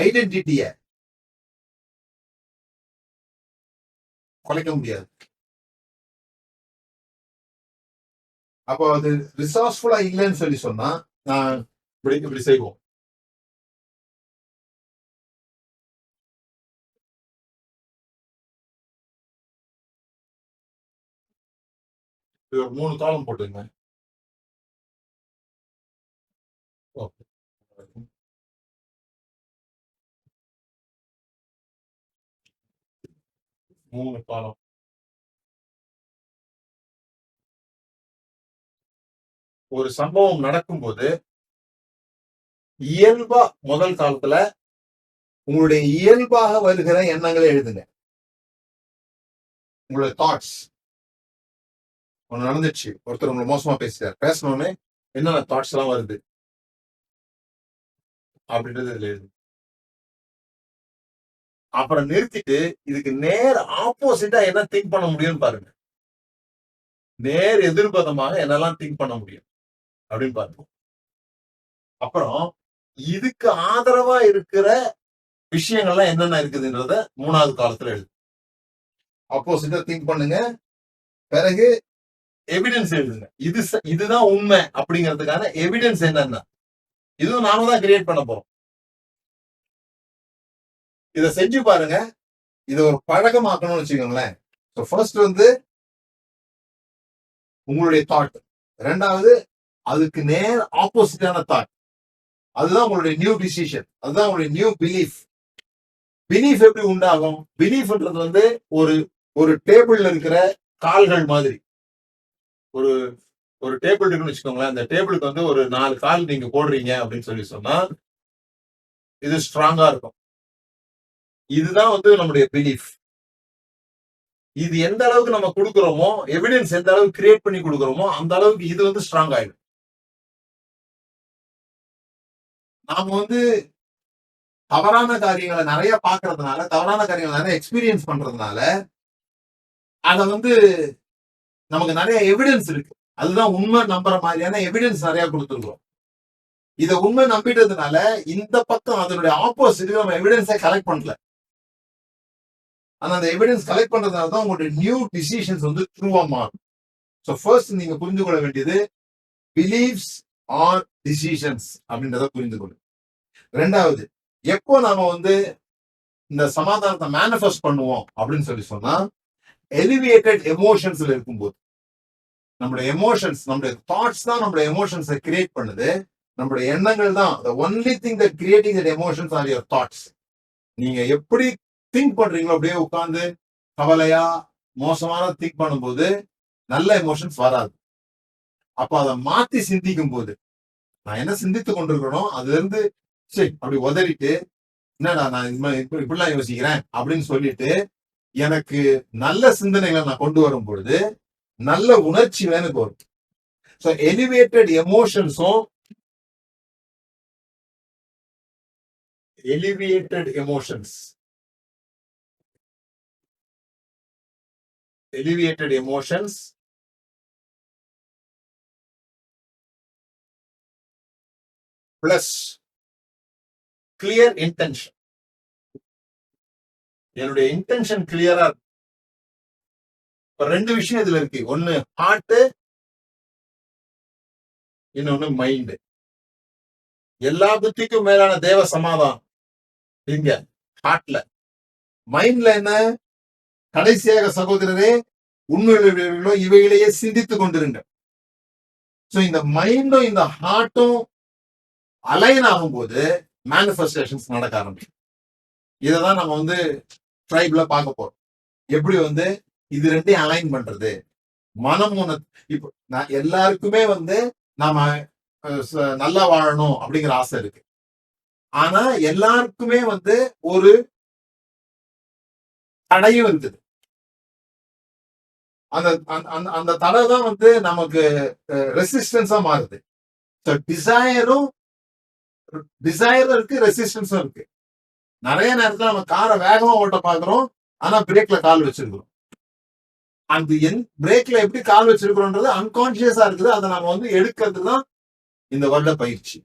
ஐடென்டிட்டிய குலைக்க முடியாது. அப்போ அது ரிசோர்ஸ்ஃபுல்லா இல்லைன்னு சொல்லி சொன்னா நான் இப்படி செய்வோம். இது ஒரு 3 காலம் போட்டுங்க. ஓகே. 3 காலம். ஒரு சம்பவம் நடக்கும்போது இயல்பா முதல் காலத்துல உங்களுடைய இயல்பாக வருகிற எண்ணங்களை எழுதுங்க. உங்களுடைய தாட்ஸ். ஒண்ணு நடந்துச்சு, ஒருத்தர் உங்களை மோசமா பேசுறாரு, பேசணும்னு என்னென்ன தாட்ஸ் எல்லாம் வருது அப்படின்றது இதுல எழுது. அப்புறம் நிறுத்திட்டு இதுக்கு நேர் ஆப்போசிட்டா என்ன திங்க் பண்ண முடியும்னு பாருங்க. நேர் எதிர்பதமாக என்னெல்லாம் திங்க் பண்ண முடியும் அப்படின்னு பாருங்க. அப்புறம் இதுக்கு ஆதரவா இருக்கிற விஷயங்கள்லாம் என்னென்ன இருக்குதுன்றத 3வது காலத்துல எழுது. ஆப்போசிட்டா திங்க் பண்ணுங்க. பிறகு எவிடன்ஸ் எழுதுங்க. இதுதான் உண்மை அப்படிங்கிறதுக்கான எவிடன்ஸ் என்னன்னா இதுவும் நாம தான் கிரியேட் பண்ண போறோம். இதை செஞ்சு பாருங்க. இதை ஒரு பழக்கமாக்கணும்னு வச்சுக்கோங்களேன். ஃபர்ஸ்ட் வந்து உங்களுடைய தாட், ரெண்டாவது அதுக்கு நேர் ஆப்போசிட்டான தாட், அதுதான் உங்களுடைய நியூ டிசிஷன், அதுதான் உங்களுடைய நியூ பிலீஃப். பிலீஃப் எப்படி உண்டாகும்? பிலீஃப்ன்றது வந்து ஒரு ஒரு டேபிள்ல இருக்கிற கால்கள் மாதிரி. ஒரு ஒரு டேபிள் இருக்குன்னு வச்சுக்கோங்களேன். அந்த டேபிளுக்கு வந்து ஒரு 4 கால் நீங்க போடுறீங்க அப்படின்னு சொல்லி சொன்னா இது ஸ்ட்ராங்கா இருக்கும். இதுதான் வந்து நம்முடைய பிலீஃப். இது எந்த அளவுக்கு நம்ம கொடுக்குறோமோ, எவிடன்ஸ் எந்த அளவுக்கு கிரியேட் பண்ணி கொடுக்குறோமோ அந்த அளவுக்கு இது வந்து ஸ்ட்ராங் ஆயிடும். நாம வந்து தவறான காரியங்களை நிறைய பாக்குறதுனால, தவறான காரியங்களை நிறைய எக்ஸ்பீரியன்ஸ் பண்றதுனால அத வந்து நமக்கு நிறைய எவிடன்ஸ் இருக்கு. அதுதான் உண்மை நம்புற மாதிரியான எவிடன்ஸ் நிறைய கொடுத்துருக்கோம். இதை உண்மை நம்பிட்டதுனால இந்த பக்கம் அதனுடைய ஆப்போசிட் நம்ம எவிடன்ஸை கலெக்ட் பண்ணல. ஆனா அந்த எவிடன்ஸ் கலெக்ட் பண்றதுனால தான் உங்களுடைய நியூ டிசிஷன்ஸ் வந்து ட்ரூவா மாறும். ஸோ ஃபர்ஸ்ட் நீங்க புரிந்து கொள்ள வேண்டியது பிலீவ்ஸ் ஆர் டிசிஷன்ஸ் அப்படின்றத புரிந்து கொள்ளுங்க. ரெண்டாவது, எப்போ நாம வந்து இந்த சமாதானத்தை மேனிஃபெஸ்ட் பண்ணுவோம் அப்படின்னு சொல்லி சொன்னா எலிவேட்டட் எமோஷன்ஸ்ல இருக்கும்போது. நம்மளுடைய எமோஷன்ஸ், நம்மளுடைய தாட்ஸ் தான் நம்மளுடைய எமோஷன்ஸை கிரியேட் பண்ணுது. நம்மளுடைய எண்ணங்கள் தான் the only thing that creating that emotions are your thoughts. நீங்க எப்படி திங்க் பண்றீங்களோ அப்படியே உட்கார்ந்து கவலையா மோசமான திங்க் பண்ணும்போது நல்ல எமோஷன்ஸ் வராது. அப்ப அதை மாத்தி சிந்திக்கும் போது நான் என்ன சிந்தித்து கொண்டிருக்கிறோம் அதுல இருந்து சரி அப்படி உதறிட்டு என்னடா நான் இப்படிலாம் யோசிக்கிறேன் அப்படின்னு சொல்லிட்டு எனக்கு நல்ல சிந்தனைகளை நான் கொண்டு வரும் பொழுது நல்ல உணர்ச்சி எனக்கு வரும். ஸோ எலிவேட்டட் எமோஷன்ஸும் elevated emotions plus clear intention. என்னுடைய இன்டென்ஷன் கிளியரா இருக்கு. இப்ப 2 விஷயம் இதுல இருக்கு. ஒன்னு ஹார்ட், இன்னொன்னு மைண்ட். எல்லா புத்திக்கும் மேலான தேவ சமாதானம் இங்க ஹார்ட்ல. மைண்ட்ல என்ன? கடைசியாக சகோதரரே உண்மையிலோ இவைகளையே சிந்தித்துக் கொண்டிருங்க. சோ இந்த மைண்டும் இந்த ஹார்ட்டும் அலைன் ஆகும்போது மேனிஃபெஸ்டேஷன்ஸ் நடக்க ஆரம்பிக்கும். இததான் நம்ம வந்து ட்ரைப்ல பார்க்க போறோம். எப்படி வந்து இது ரெண்டையும் அலைன் பண்றது. மனம் ஒண்ணு. இப்ப எல்லாருக்குமே வந்து நாம நல்லா வாழணும் அப்படிங்கிற ஆசை இருக்கு. ஆனா எல்லாருக்குமே வந்து ஒரு தடையும் இருக்குது. அந்த அந்த தடை தான் வந்து நமக்கு ரெசிஸ்டன்ஸா மாறுது. டிசைரும் இருக்கு, ரெசிஸ்டன்ஸும் இருக்கு. நிறைய நேரத்துல நம்ம காரை வேகமா ஓட்ட பாக்குறோம், ஆனா பிரேக்ல கால் வச்சிருக்கிறோம். அந்த பிரேக்ல எப்படி கால் வச்சிருக்கிறோம்ன்றது அன்கான்சியஸா இருக்குது. அதை நம்ம வந்து எடுக்கிறது தான் இந்த வருட பயிற்சி.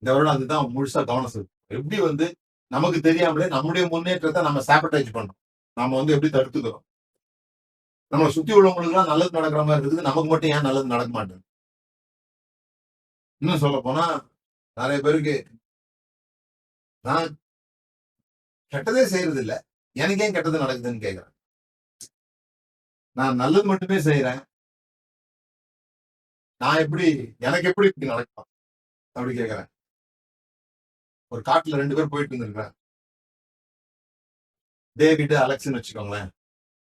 இந்த வருடம் அதுதான் முழுசா கவனம் செலுத்தும். எப்படி வந்து நமக்கு தெரியாமலே நம்முடைய முன்னேற்றத்தை நம்ம சாபடைஸ் பண்றோம். நாம வந்து எப்படி தடுத்துக்கிறோம். நம்மளை சுத்தி உள்ளவங்களுக்கு எல்லாம் நல்லது நடக்கிற மாதிரி இருக்குது, நமக்கு மட்டும் ஏன் நல்லது நடக்க மாட்டேங்குது? இன்னும் சொல்ல போனா நிறைய பேருக்கு நான் கெட்டதே செய்யறது இல்லை, எனக்கு ஏன் கெட்டது நடக்குதுன்னு கேட்கிறேன். நான் நல்லது மட்டுமே செய்யறேன், நான் எப்படி எனக்கு எப்படி இப்படி நடக்கும் அப்படி கேட்கிறேன். ஒரு காட்டுல 2 பேர் போயிட்டு இருந்திருக்கிறேன். டேவிட் அலெக்ஸ்ன்னு வச்சுக்கோங்களேன்.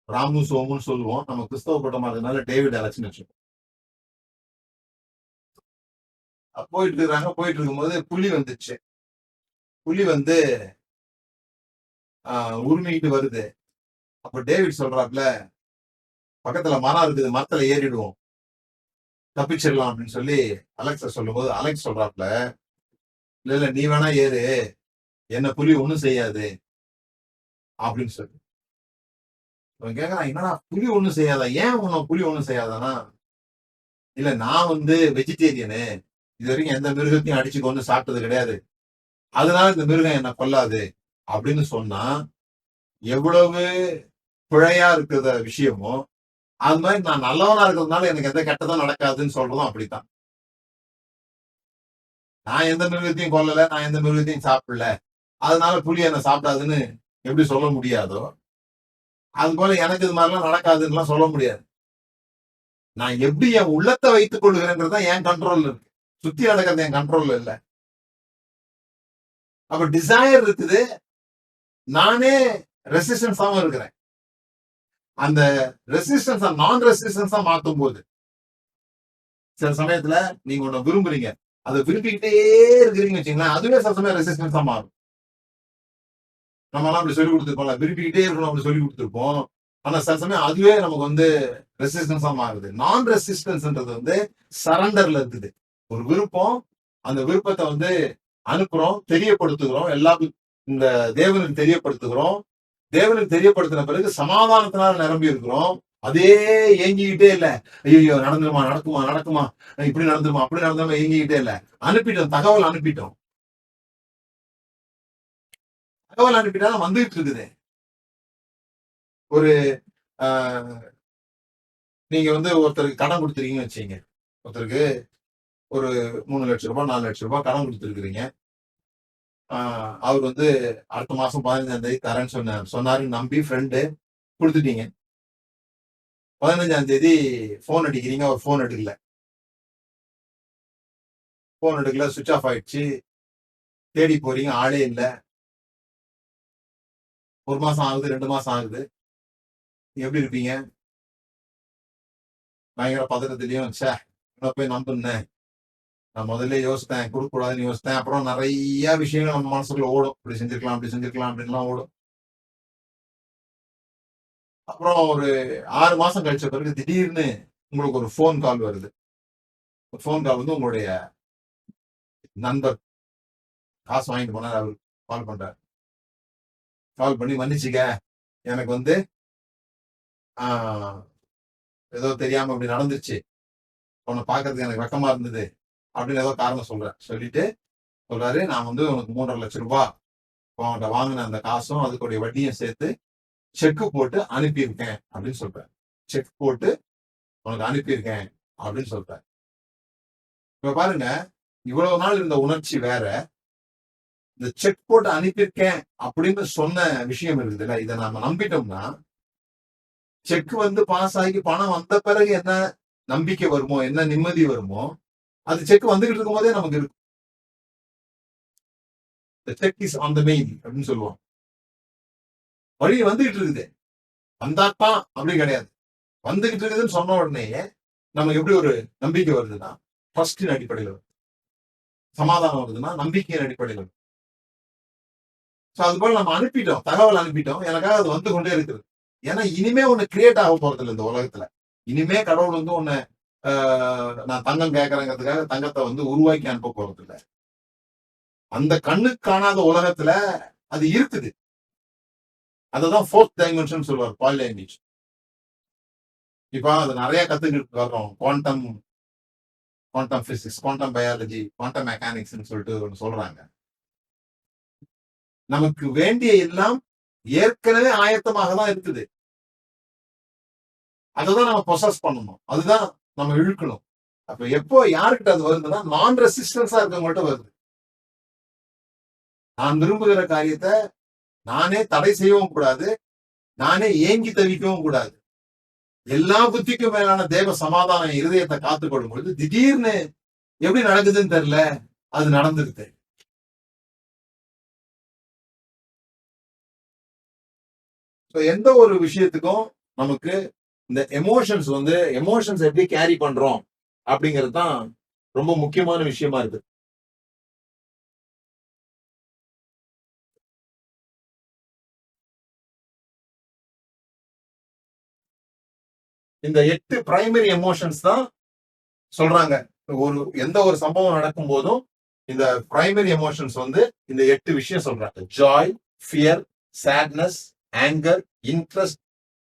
ராமு சோமுன்னு சொல்லுவோம். நம்ம கிறிஸ்தவ கூட்டமா இருக்கிறதுனால டேவிட் அலெக்ஸ்ன்னு வச்சுக்கோம். போயிட்டு இருக்காங்க. போயிட்டு இருக்கும்போது புலி வந்துச்சு. புலி வந்து உரிமையிட்டு வருது. அப்ப டேவிட் சொல்றாப்ல, பக்கத்துல மரம் இருக்குது, மரத்துல ஏறிடுவோம், தப்பிச்சிடலாம் அப்படின்னு சொல்லி அலெக்ஸ சொல்லும் போது அலெக்ஸ் சொல்றாப்ல, இல்ல நீ வேணா ஏறு, என்ன புலி ஒண்ணும் செய்யாது அப்படின்னு சொல்லி. அவன் கேக்குறான், என்னடா புலி ஒண்ணும் செய்யாதா? ஏன் உன்னை புலி ஒண்ணும் செய்யாதானா? இல்ல நான் வந்து வெஜிடேரியனு. இது வரைக்கும் எந்த மிருகத்தையும் அடிச்சு கொண்டு சாப்பிட்டது கிடையாது. அதனால இந்த மிருகம் என்ன கொல்லாது அப்படின்னு சொன்னா, எவ்வளவு பிழையா இருக்கிற விஷயமோ, அது மாதிரி நான் நல்லவனா இருக்கிறதுனால எனக்கு எந்த கெட்டதும் நடக்காதுன்னு சொல்றதும் அப்படித்தான். நான் எந்த மிருகத்தையும் கொல்லல, நான் எந்த மிருகத்தையும் சாப்பிடல, அதனால புலி என்ன சாப்பிடாதுன்னு எப்படி சொல்ல முடியாதோ, அது போல எனக்கு இது மாதிரிலாம் நடக்காதுன்னு சொல்ல முடியாது. நான் எப்படி என் உள்ளத்தை வைத்துக் கொள்கிறேன்றது தான் என் கண்ட்ரோல்ல இருக்கு. சுத்தி நடக்கிறது என் கண்ட்ரோல்ல இல்ல. அப்ப டிசைர் இருக்குது, நானே ரெசிஸ்டன்ஸாவும் இருக்கிறேன். அந்த ரெசிஸ்டன்ஸ் நான் ரெசிஸ்டன்ஸா மாத்தும் போது, சில சமயத்துல நீங்க ஒண்ணு விரும்புறீங்க, அதை விரும்பிக்கிட்டே இருக்கிறீங்கன்னு வச்சுங்களேன், அதுவே சில சமயம் ரெசிஸ்டன்ஸா மாறும். நம்ம எல்லாம் அப்படி சொல்லி கொடுத்துருப்போம்ல, விரும்பிக்கிட்டே இருக்கணும் அப்படி சொல்லி கொடுத்துருப்போம். ஆனா சில சமயம் அதுவே நமக்கு வந்து ரெசிஸ்டன்ஸா மாறுது. நான் ரெசிஸ்டன்ஸ்ன்றது வந்து சரண்டர்ல இருக்குது. ஒரு விருப்பம், அந்த விருப்பத்தை வந்து அனுப்புறோம், தெரியப்படுத்துகிறோம், எல்லாருக்கும் இந்த தேவனுக்கு தெரியப்படுத்துகிறோம். தேவனுக்கு தெரியப்படுத்தின பிறகு சமாதானத்தினால நிரம்பி இருக்கிறோம். அதே ஏங்கிக்கிட்டே இல்ல. ஐயோ நடந்துருமா, நடக்குமா, நடக்குமா, இப்படி நடந்துருமா, அப்படி நடந்துருமா ஏங்கிக்கிட்டே இல்ல. அனுப்பிட்டோம், தகவல் அனுப்பிட்டோம். தகவல் அனுப்பிட்டாலும் வந்துகிட்டு இருக்குது. ஒரு நீங்க வந்து ஒருத்தருக்கு கடன் கொடுத்துருக்கீங்கன்னு வச்சுங்க. ஒருத்தருக்கு ஒரு 3 லட்சம் ரூபாய் 4 லட்சம் ரூபாய் கடன் கொடுத்துருக்கிறீங்க. அவர் வந்து அடுத்த மாசம் 15ஆம் தேதி தரேன்னு சொன்னாருன்னு நம்பி ஃப்ரெண்டு கொடுத்துட்டீங்க. 15ஆம் தேதி போன் அடிக்கிறீங்க, அவர் போன் எடுக்கல. போன் எடுக்கல, சுவிட்ச் ஆஃப் ஆயிடுச்சு. தேடி போறீங்க, ஆளே இல்ல. 1 மாசம் ஆகுது, 2 மாசம் ஆகுது. எப்படி இருப்பீங்க? பயங்கர பதட்டத்திலையும், போய் நம்புனேன், நான் முதல்ல யோசித்தேன், கொடுக்க கூடாதுன்னு யோசித்தேன். அப்புறம் நிறைய விஷயங்கள் நம்ம மனசுக்குள்ள ஓடும். இப்படி செஞ்சிருக்கலாம், அப்படி செஞ்சிருக்கலாம் அப்படின்லாம் ஓடும். அப்புறம் ஒரு 6 மாசம் கழிச்ச பிறகு திடீர்னு உங்களுக்கு ஒரு போன் கால் வருது. போன் கால் வந்து உங்களுடைய நண்பர் காசு வாங்கிட்டு போனார், அவர் கால் பண்றாரு. கால் பண்ணி, மன்னிச்சுக்க, எனக்கு வந்து ஏதோ தெரியாம இப்படி நடந்துருச்சு, உன்னை பாக்குறதுக்கு எனக்கு வெக்கமா இருந்தது அப்படின்னு ஏதோ காரணம் சொல்றேன். சொல்லிட்டு சொல்றாரு, நான் வந்து உனக்கு 3.5 லட்சம் ரூபாய் உன்கிட்ட வாங்கின அந்த காசும் அதுக்குடைய வட்டியும் சேர்த்து செக் போட்டு அனுப்பியிருக்கேன் அப்படின்னு சொல்றேன். செக் போட்டு உனக்கு அனுப்பியிருக்கேன் அப்படின்னு சொல்றேன். இப்ப பாருங்க, இவ்வளவு நாள் இருந்த உணர்ச்சி வேற, இந்த செக் போட்டு அனுப்பியிருக்கேன் அப்படின்னு சொன்ன விஷயம் இருக்குதுல்ல, இதை நாம நம்பிட்டோம்னா, செக் வந்து பாஸ் ஆகி பணம் வந்த பிறகு என்ன நம்பிக்கை வருமோ, என்ன நிம்மதி வருமோ, அது செக் வந்துகிட்டு இருக்கும் போதே நமக்கு இருக்கும். Check is on the mail அப்படின்னு சொல்லுவோம். வழி வந்துகிட்டு இருக்குது, வந்தாத்தான் அப்படி கிடையாது. வந்துகிட்டு இருக்குதுன்னு சொன்ன உடனே நமக்கு எப்படி ஒரு நம்பிக்கை வருதுன்னா, ட்ரஸ்டின் அடிப்படையில் வருது. சமாதானம் வருதுன்னா நம்பிக்கையின் அடிப்படையில் வருது. அது போல நம்ம அனுப்பிட்டோம், தகவல் அனுப்பிட்டோம், எனக்காக அது வந்து கொண்டே இருக்குது. ஏன்னா இனிமே ஒண்ணு கிரியேட் ஆக போறது இல்லை இந்த உலகத்துல. இனிமே கடவுள் வந்து ஒண்ணு நான் தங்கம் கேட்கறேங்கிறதுக்காக தங்கத்தை வந்து உருவாக்கி அனுப்ப போறது இல்லை. அந்த கண்ணுக்கு காணாத உலகத்துல அது இருக்குது. அதுதான் ஃபோர்த் டைமென்ஷன் சொல்லுவார் பால் லேண்டிச். இப்ப அது நிறைய கத்துக்கிட்டு வர்றோம். Quantum physics, quantum biology, quantum mechanics சொல்லிட்டு ஒன்று சொல்றாங்க. நமக்கு வேண்டிய எல்லாம் ஏற்கனவே ஆயத்தமாக தான் இருக்குது. அதுதான் நம்ம ப்ரொசஸ் பண்ணணும், அதுதான் நம்ம இழுக்கணும். அப்ப எப்போ யாருக்கிட்ட அது வருதுன்னா, நான் ரெசிஸ்டன்ஸா இருக்கவங்கள்ட்ட வருது. நான் விரும்புகிற காரியத்தை நானே தடை செய்யவும் கூடாது, நானே ஏங்கி தவிக்கவும் கூடாது. எல்லா புத்திக்கும் மேலான தேவ சமாதான இருதயத்தை காத்துக்கொள்ளும் பொழுது திடீர்னு எப்படி நடக்குதுன்னு தெரியல, அது நடந்துருது. எந்த ஒரு விஷயத்துக்கும் நமக்கு இந்த எமோஷன்ஸ் எப்படி கேரி பண்றோம் அப்படிங்கிறது தான் ரொம்ப முக்கியமான விஷயமா இருக்கு. இந்த 8 பிரைமரி எமோஷன்ஸ் தான் சொல்றாங்க. எந்த ஒரு சம்பவம் நடக்கும் போதும் இந்த பிரைமரி எமோஷன்ஸ் வந்து இந்த 8 விஷயம் சொல்றாங்க. Joy, fear, sadness, anger, interest,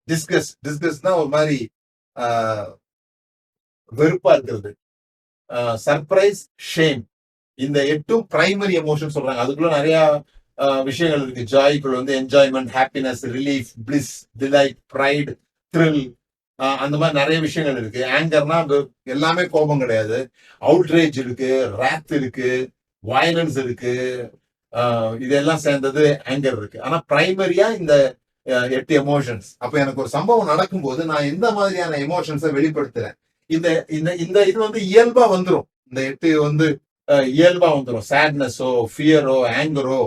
டிஸ்கஸ்ட்னா ஒரு மாதிரி வெறுப்பா இருக்கிறது, சர்ப்ரைஸ், ஷேம். இந்த 8ம் பிரைமரி எமோஷன் சொல்றாங்க. அதுக்குள்ள நிறைய விஷயங்கள் இருக்கு. ஜாய்க்குள்ள வந்து enjoyment, happiness, relief, bliss, delight, pride, thrill, அந்த மாதிரி நிறைய விஷயங்கள் இருக்கு. ஆங்கர்னா எல்லாமே கோபம் கிடையாது. அவுட்ரேஜ் இருக்கு, ராத் இருக்கு, வயலன்ஸ் இருக்கு, இதெல்லாம் சேர்ந்தது ஆங்கர் இருக்கு. ஆனா பிரைமரியா இந்த 8 எமோஷன்ஸ். அப்ப எனக்கு ஒரு சம்பவம் நடக்கும்போது நான் எந்த மாதிரியான எமோஷன்ஸை வெளிப்படுத்துறேன், இந்த இந்த இந்த இது வந்து இயல்பா வந்துடும். இந்த 8 வந்து இயல்பா வந்துடும். சேட்னஸோ, ஃபியரோ, ஆங்கரோ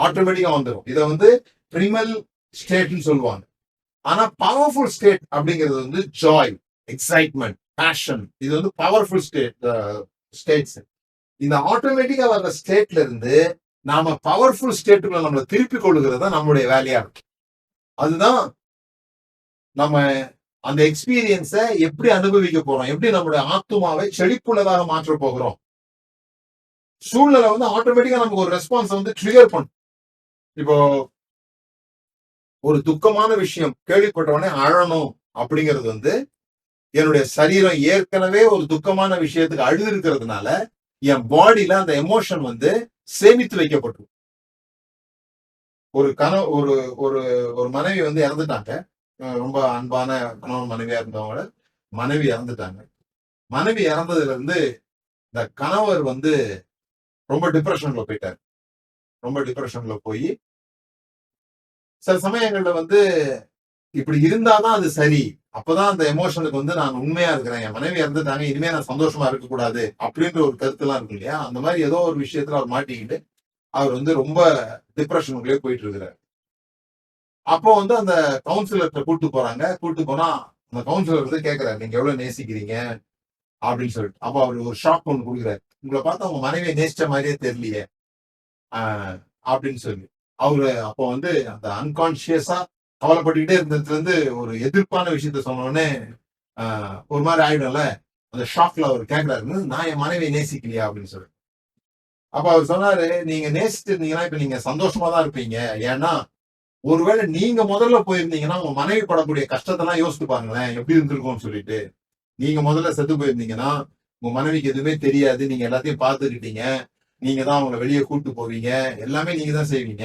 ஆட்டோமேட்டிக்கா வந்துடும். இதை வந்து பிரிமல் ஸ்டேட்னு சொல்லுவாங்க. ஆனா பவர்ஃபுல் ஸ்டேட் அப்படிங்கிறது வந்து ஜாய், எக்ஸைட்மெண்ட், பேஷன். இது வந்து பவர்ஃபுல் ஸ்டேட்ஸ். இந்த ஆட்டோமேட்டிக்கா வர்ற ஸ்டேட்ல இருந்து நாம பவர்ஃபுல் ஸ்டேட்டுக்குள்ள நம்மளை திருப்பி கொள்ளுகிறது தான் நம்மளுடைய வேலையா இருக்கு. அதுதான் நம்ம அந்த எக்ஸ்பீரியன்ஸை எப்படி அனுபவிக்க போறோம், எப்படி நம்மளுடைய ஆத்துமாவை செழிப்புள்ளதாக மாற்ற போகிறோம். சூழ்நிலை வந்து ஆட்டோமேட்டிக்கா நமக்கு ஒரு ரெஸ்பான்ஸ் வந்து ட்ரிகர் பண்ணும். இப்போ ஒரு துக்கமான விஷயம் கேள்விப்பட்டவனே அழணும் அப்படிங்கிறது வந்து என்னுடைய சரீரம் ஏற்கனவே ஒரு துக்கமான விஷயத்துக்கு அழுது இருக்கிறதுனால என் பாடியில அந்த எமோஷன் வந்து சேமித்து வைக்கப்படும். ஒரு ஒரு ஒரு ஒரு மனைவி வந்து இறந்துட்டாங்க. ரொம்ப அன்பான கணவன் மனைவியா இருந்தவங்க மனைவி இறந்துட்டாங்க. மனைவி இறந்ததுல இருந்து இந்த கணவர் வந்து ரொம்ப டிப்ரெஷன்ல போயிட்டார். ரொம்ப டிப்ரெஷன்ல போய் சில சமயங்கள்ல வந்து இப்படி இருந்தாதான் அது சரி, அப்பதான் அந்த எமோஷனுக்கு வந்து நான் உண்மையா இருக்கிறேன், என் மனைவி இறந்துட்டாங்க, இனிமே நான் சந்தோஷமா இருக்கக்கூடாது அப்படின்ற ஒரு கருத்து எல்லாம் இருக்கு இல்லையா. அந்த மாதிரி ஏதோ ஒரு விஷயத்துல அவர் மாட்டிக்கிட்டு அவர் வந்து ரொம்ப டிப்ரெஷனுக்குள்ளே போயிட்டு இருக்கிறார். அப்போ வந்து அந்த கவுன்சிலர்கிட்ட கூட்டு போறாங்க. கூட்டு போனா அந்த கவுன்சிலர் வந்து கேட்கிறாரு, நீங்க எவ்வளவு நேசிக்கிறீங்க அப்படின்னு சொல்லிட்டு. அப்போ அவர் ஒரு ஷாக் ஒன்று கொடுக்குறாரு. உங்களை பார்த்தா உங்க மனைவியை நேசிச்ச மாதிரியே தெரியலையே அப்படின்னு சொல்லி. அவரு அப்போ வந்து அந்த அன்கான்சியஸா கவலைப்பட்டுக்கிட்டே இருந்ததுல இருந்து ஒரு எதிர்ப்பான விஷயத்த சொன்னோடனே ஒரு மாதிரி ஆயிடும்ல. அந்த ஷாக்ல அவர் கேட்கிறாரு, நான் என் மனைவியை நேசிக்கலையா அப்படின்னு சொல்லி. அப்ப அவர் சொன்னாரு, நீங்க நேசிச்சிருந்தீங்கன்னா இப்ப நீங்க சந்தோஷமா தான் இருப்பீங்க. ஏன்னா ஒருவேளை நீங்க முதல்ல போயிருந்தீங்கன்னா உங்க மனைவி படக்கூடிய கஷ்டத்தெல்லாம் யோசித்து பாருங்களேன், எப்படி இருந்திருக்கும்னு சொல்லிட்டு. நீங்க முதல்ல செத்து போயிருந்தீங்கன்னா உங்க மனைவிக்கு எதுவுமே தெரியாது, நீங்க எல்லாத்தையும் பார்த்துக்கிட்டீங்க, நீங்க தான் அவங்களை வெளியே கூட்டு போவீங்க, எல்லாமே நீங்க தான் செய்வீங்க.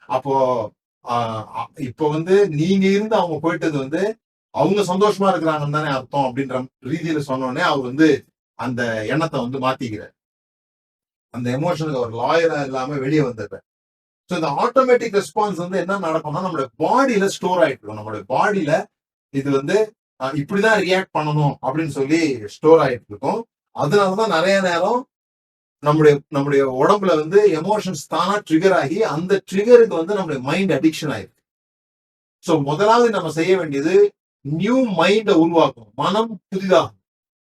அப்போ இப்போ வந்து நீங்க இருந்து அவங்க போயிட்டது வந்து அவங்க சந்தோஷமா இருக்கிறாங்கன்னு தானே அர்த்தம் அப்படின்ற ரீதியில சொன்னோடனே அவர் வந்து அந்த எண்ணத்தை வந்து மாத்திக்கிறார். அந்த எமோஷனுக்கு ஒரு லாயரா இல்லாம வெளியே வந்துடுறார். ஸோ இந்த ஆட்டோமேட்டிக் ரெஸ்பான்ஸ் வந்து என்ன நடக்கும்னா நம்மளுடைய பாடியில ஸ்டோர் ஆயிட்டு இருக்கும். நம்மளுடைய பாடியில இது வந்து இப்படிதான் ரியாக்ட் பண்ணணும் அப்படின்னு சொல்லி ஸ்டோர் ஆயிட்டு இருக்கும். அதனாலதான் நிறைய நேரம் நம்முடைய உடம்புல வந்து எமோஷன்ஸ் தானா ட்ரிகர் ஆகி அந்த ட்ரிகருக்கு வந்து நம்மளுடைய மைண்ட் அடிக்ஷன் ஆயிருக்கு. ஸோ முதலாவது நம்ம செய்ய வேண்டியது நியூ மைண்டை உருவாக்கும். மனம் புதிதாகும்.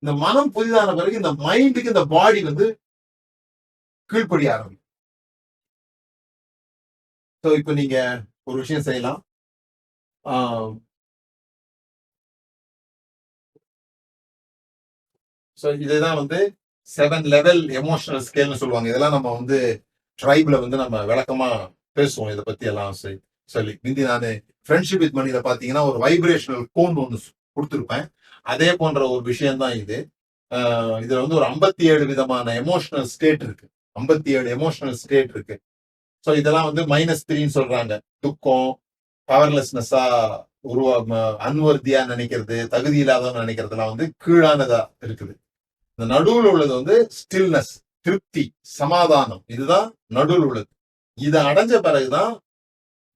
இந்த மனம் புதிதான பிறகு இந்த மைண்டுக்கு இந்த பாடி வந்து கீழ்ப்படிய ஆரம்பிக்கும். ஸோ இப்போ நீங்க ஒரு விஷயம் செய்யலாம். ஸோ இதுதான் வந்து 7 லெவல் எமோஷனல் ஸ்கேல்னு சொல்லுவாங்க. இதெல்லாம் நம்ம வந்து ட்ரைப்ல வந்து நம்ம விளக்கமா பேசுவோம் இதை பத்தி எல்லாம் சொல்லி. முந்தி நான் ஃப்ரெண்ட்ஷிப் வித் மணியில பாத்தீங்கன்னா ஒரு வைப்ரேஷனல் கோன் ஒன்று கொடுத்துருப்பேன். அதே போன்ற ஒரு விஷயம் தான் இது. இதுல வந்து ஒரு 57 விதமான எமோஷனல் ஸ்டேட் இருக்கு. 57 எமோஷனல் ஸ்டேட் இருக்கு. ஸோ இதெல்லாம் வந்து -3 சொல்றாங்க. துக்கம், பவர்லெஸ்னஸா அன்வர்த்தியா நினைக்கிறது, தகுதி இல்லாதவன்னு நினைக்கிறதுலாம் வந்து கீழானதா இருக்குது. இந்த நடுவில் உள்ளது வந்து ஸ்டில்னஸ், திருப்தி, சமாதானம். இதுதான் நடுவில் உள்ளது. இதை அடைஞ்ச பிறகுதான்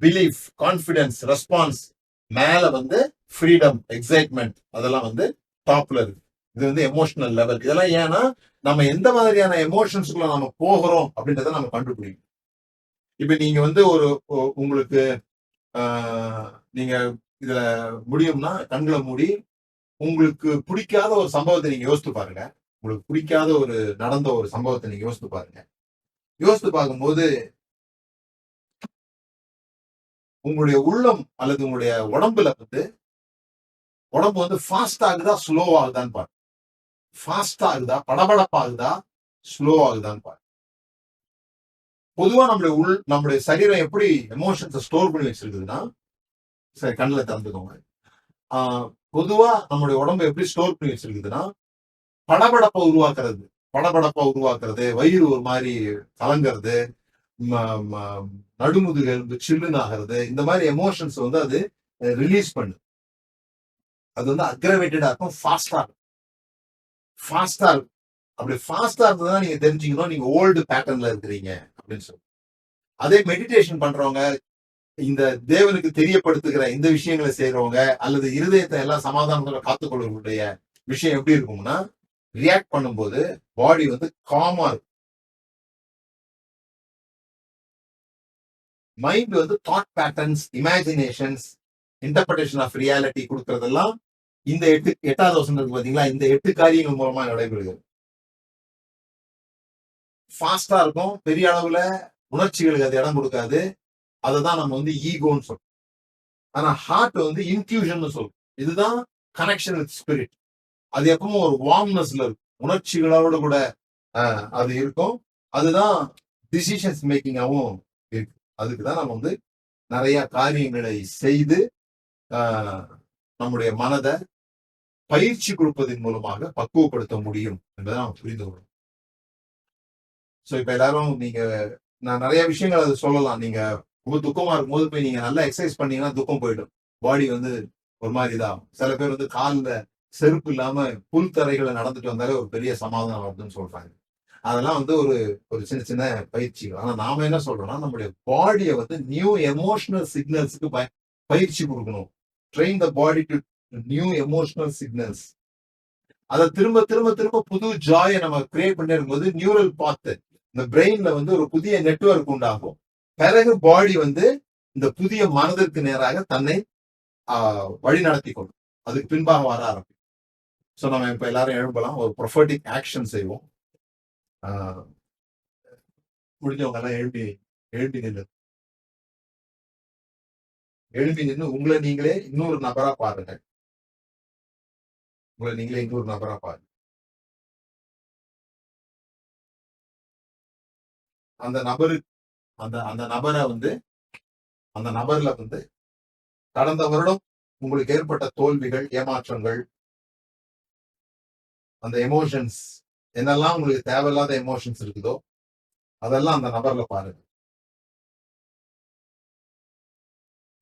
பிலீஃப், கான்பிடன்ஸ், ரெஸ்பான்ஸ், மேல வந்து ஃப்ரீடம், எக்ஸைட்மெண்ட், அதெல்லாம் வந்து டாப்ல இருக்கு. இது வந்து எமோஷனல் லெவல். இதெல்லாம் ஏன்னா நம்ம எந்த மாதிரியான எமோஷன்ஸ்குள்ள நம்ம போகிறோம் அப்படின்றத நம்ம கண்டுபிடிக்கும். இப்ப நீங்க வந்து உங்களுக்கு நீங்க இதுல முடியும்னா கண்களை மூடி உங்களுக்கு பிடிக்காத ஒரு சம்பவத்தை நீங்க யோசித்து பாருங்க. உங்களுக்கு பிடிக்காத நடந்த ஒரு சம்பவத்தை நீங்க யோசித்து பாருங்க. யோசித்து பார்க்கும்போது உங்களுடைய உள்ளம் அல்லது உங்களுடைய உடம்புல உடம்பு வந்து ஃபாஸ்ட் ஆகுதா ஸ்லோ ஆகுதான்னு பாருங்க. ஃபாஸ்ட் ஆகுதா, படபடப்பாகுதா, ஸ்லோ ஆகுதான்னு பாருங்க. பொதுவா நம்மளுடைய சரீரம் எப்படி எமோஷன்ஸை ஸ்டோர் பண்ணி வச்சிருக்குதுன்னா, சரி கண்ணுல திறந்துக்கோங்க. பொதுவா நம்முடைய உடம்பு எப்படி ஸ்டோர் பண்ணி வச்சிருக்குதுன்னா, படபடப்பை உருவாக்குறது. படபடப்பா உருவாக்குறது, வயிறு ஒரு மாதிரி கலங்கிறது, நடுமுதுகு எலும்பு சில்லுன்னு ஆகிறது, இந்த மாதிரி எமோஷன்ஸ் வந்து அது ரிலீஸ் பண்ணு. அது வந்து அக்ரவேட்டடா இருக்கும், ஃபாஸ்டா இருக்கும். ஃபாஸ்டா இருக்கும். அப்படி ஃபாஸ்டா இருந்ததுன்னா நீங்க தெரிஞ்சுக்கணும், நீங்க ஓல்டு பேட்டர்ன்ல இருக்கிறீங்க அப்படின்னு சொல்லி. அதே மெடிடேஷன் பண்றவங்க, இந்த தேவனுக்கு தெரியப்படுத்துகிற இந்த விஷயங்களை செய்யறவங்க, அல்லது இருதயத்தை எல்லாம் சமாதானத்துல காத்துக்கொள்வர்களுடைய விஷயம் எப்படி இருக்கும்னா, ரியாக்ட் பண்ணும்போது பாடி வந்து காமா இருக்கும். மைண்ட் வந்து thought patterns, imaginations, interpretation of reality கொடுக்கறதெல்லாம் இந்த 8வது வசனம் இருக்கு பாத்தீங்களா, இந்த 8 காரியங்கள் மூலமா நடைபெறுகிறது. ஃபாஸ்டா இருக்கும், பெரிய அளவுல உணர்ச்சிகளுக்கு அது இடம் கொடுக்காது. அததான் நம்ம வந்து ஈகோன்னு சொல்றோம். ஆனா ஹார்ட் வந்து இன்ட்யூஷன் சொல்றோம். இதுதான் கனெக்ஷன் வித் ஸ்பிரிட். அது எப்பவும் ஒரு வார்ம்னஸ்ல இருக்கும், உணர்ச்சிகளோட கூட அது இருக்கும். அதுதான் டிசிஷன்ஸ் மேக்கிங்காவும் இருக்கு. அதுக்குதான் நம்ம வந்து நிறைய காரியங்களை செய்து நம்முடைய மனதை பயிற்சி கொடுப்பதன் மூலமாக பக்குவப்படுத்த முடியும் என்பதை நாம் புரிந்து கொள்ளும். ஸோ இப்ப எல்லாரும் நான் நிறைய விஷயங்கள் அது சொல்லலாம். நீங்க ரொம்ப துக்கமா இருக்கும்போது போய் நீங்க நல்லா எக்ஸசைஸ் பண்ணீங்கன்னா துக்கம் போயிடும். பாடி வந்து ஒரு மாதிரி இதாகும். சில பேர் வந்து காலில் செருப்பு இல்லாம புல் தரைகளை நடந்துட்டு வந்தாலே ஒரு பெரிய சமாதானம் வருதுன்னு சொல்றாங்க. அதெல்லாம் வந்து ஒரு ஒரு சின்ன சின்ன பயிற்சிகள். ஆனா நாம என்ன சொல்றோம்னா, நம்முடைய பாடியை வந்து நியூ எமோஷனல் சிக்னல்ஸுக்கு பயிற்சி கொடுக்கணும். Train the body to new emotional signals. அதை திரும்ப திரும்ப திரும்ப புது ஜாயை நம்ம கிரியேட் பண்ணி இருக்கும்போது நியூரல் பாத்து இந்த பிரெயின்ல வந்து ஒரு புதிய நெட்வொர்க் உண்டாகும். பிறகு பாடி வந்து இந்த புதிய மனதிற்கு நேராக தன்னை வழி நடத்தி கொள்ளும். அதுக்கு பின்பாக வர ஆரம்பிக்கும். ஸோ நம்ம இப்ப எல்லாரும் எழுப்பலாம், ஒரு ப்ரொஃபட்டிக் ஆக்ஷன் செய்வோம். முடிஞ்சவங்க எல்லாம் எழுப்பி எழுப்பி நின்று எழுப்பி நின்று உங்களை நீங்களே இன்னொரு நபரா பாருங்க. உங்களை நீங்களே இன்னொரு நபரா பாருங்க. அந்த நபரு அந்த அந்த நபரை வந்து அந்த நபர்ல வந்து கடந்த வருடம் உங்களுக்கு ஏற்பட்ட தோல்விகள், ஏமாற்றங்கள், அந்த எமோஷன்ஸ் என்னெல்லாம் உங்களுக்கு தேவையில்லாத எமோஷன்ஸ் இருக்குதோ அதெல்லாம் அந்த நபர்ல பாருங்க.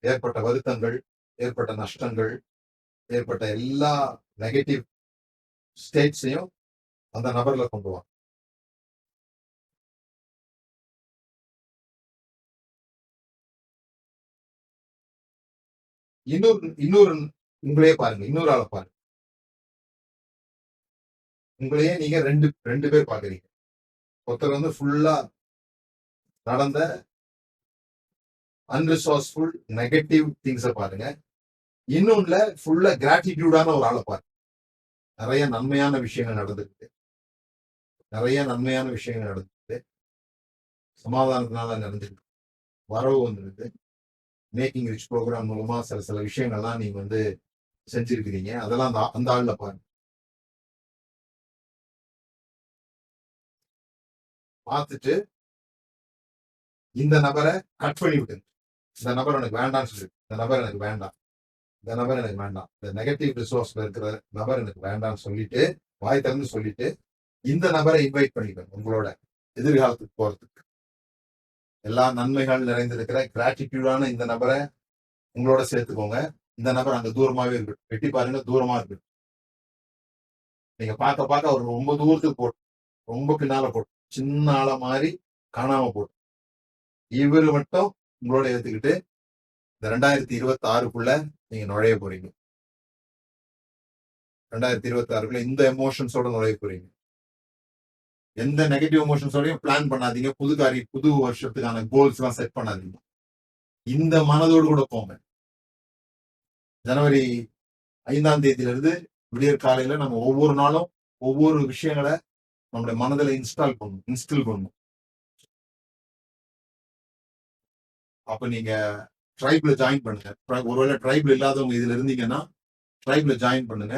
ஏற்பட்ட வருத்தங்கள், ஏற்பட்ட நஷ்டங்கள், ஏற்பட்ட எல்லா நெகட்டிவ் ஸ்டேட்ஸையும் அந்த நபர்ல கொண்டு வாங்க. இன்னொரு உங்களையே பாருங்க, இன்னொரு ஆளை பாருங்க. உங்களையே நீங்க ரெண்டு பேர் பாக்குறீங்க. ஒருத்தர் வந்து ஃபுல்லா நடந்த அன்ரிசோர்ஸ்ஃபுல் நெகட்டிவ் திங்ஸை பாருங்க. இன்னொன்னுல ஃபுல்லா கிராட்டிடியூடான ஒரு ஆளை பாருங்க. நிறைய நன்மையான விஷயங்கள் நடந்துருக்கு. நிறைய நன்மையான விஷயங்கள் நடந்துருக்கு. சமாதானத்தினால நடந்துருக்கு. வரவு வந்துருக்கு. மேக்கிங் ரிச் ப்ரோக்ராம் மூலமா சில விஷயங்கள்லாம் நீங்க வந்து செஞ்சிருக்கிறீங்க. அதெல்லாம் அந்த ஆள்ல பாருங்க. பார்த்துட்டு இந்த நபரை கட் பண்ணி விட்டுங்க. இந்த நபர் எனக்கு வேண்டாம்னு சொல்லி, இந்த நபர் எனக்கு வேண்டாம், இந்த நபர் எனக்கு வேண்டாம், இந்த நெகட்டிவ் ரிசோர்ஸ்ல இருக்கிற நபர் எனக்கு வேண்டாம்னு சொல்லிட்டு, வாய் திறந்து சொல்லிட்டு, இந்த நபரை இன்வைட் பண்ணிக்கணும் உங்களோட எதிர்காலத்துக்கு போறதுக்கு. எல்லா நன்மைகள் நிறைந்திருக்கிற கிராட்டிடியூடான இந்த நபரை உங்களோட சேர்த்துக்கோங்க. இந்த நபர் அங்க தூரமாவே இருக்கு. வெட்டி பாருங்க, தூரமா இருக்கு. நீங்க பார்க்க பார்க்க அவர் ரொம்ப தூரத்துக்கு போட்டு, ரொம்ப பின்னால போட்டு, சின்ன ஆள மாதிரி காணாம போட்டு, இவர் மட்டும் உங்களோட ஏத்துக்கிட்டு இந்த 2026க்குள்ள நீங்க நுழைய போறீங்க. 2026க்குள்ள இந்த எமோஷன்ஸோட நுழைய போறீங்க. எந்த நெகட்டிவ் எமோஷன்ஸோடையும் பிளான் பண்ணாதீங்க. புது வருஷத்துக்கான கோல்ஸ் எல்லாம் செட் பண்ணாதீங்க. இந்த மனதோடு கூட போங்க. ஜனவரி 5ஆம் தேதியிலிருந்து விடியற் காலையில நம்ம ஒவ்வொரு நாளும் ஒவ்வொரு விஷயங்களை நம்முடைய மனதில் இன்ஸ்டில் பண்ணணும். அப்ப நீங்க ட்ரைப்ல ஜாயின் பண்ணுங்க. ஒருவேளை ட்ரைப்ல இல்லாதவங்க இதுல இருந்தீங்கன்னா ட்ரைப்ல ஜாயின் பண்ணுங்க.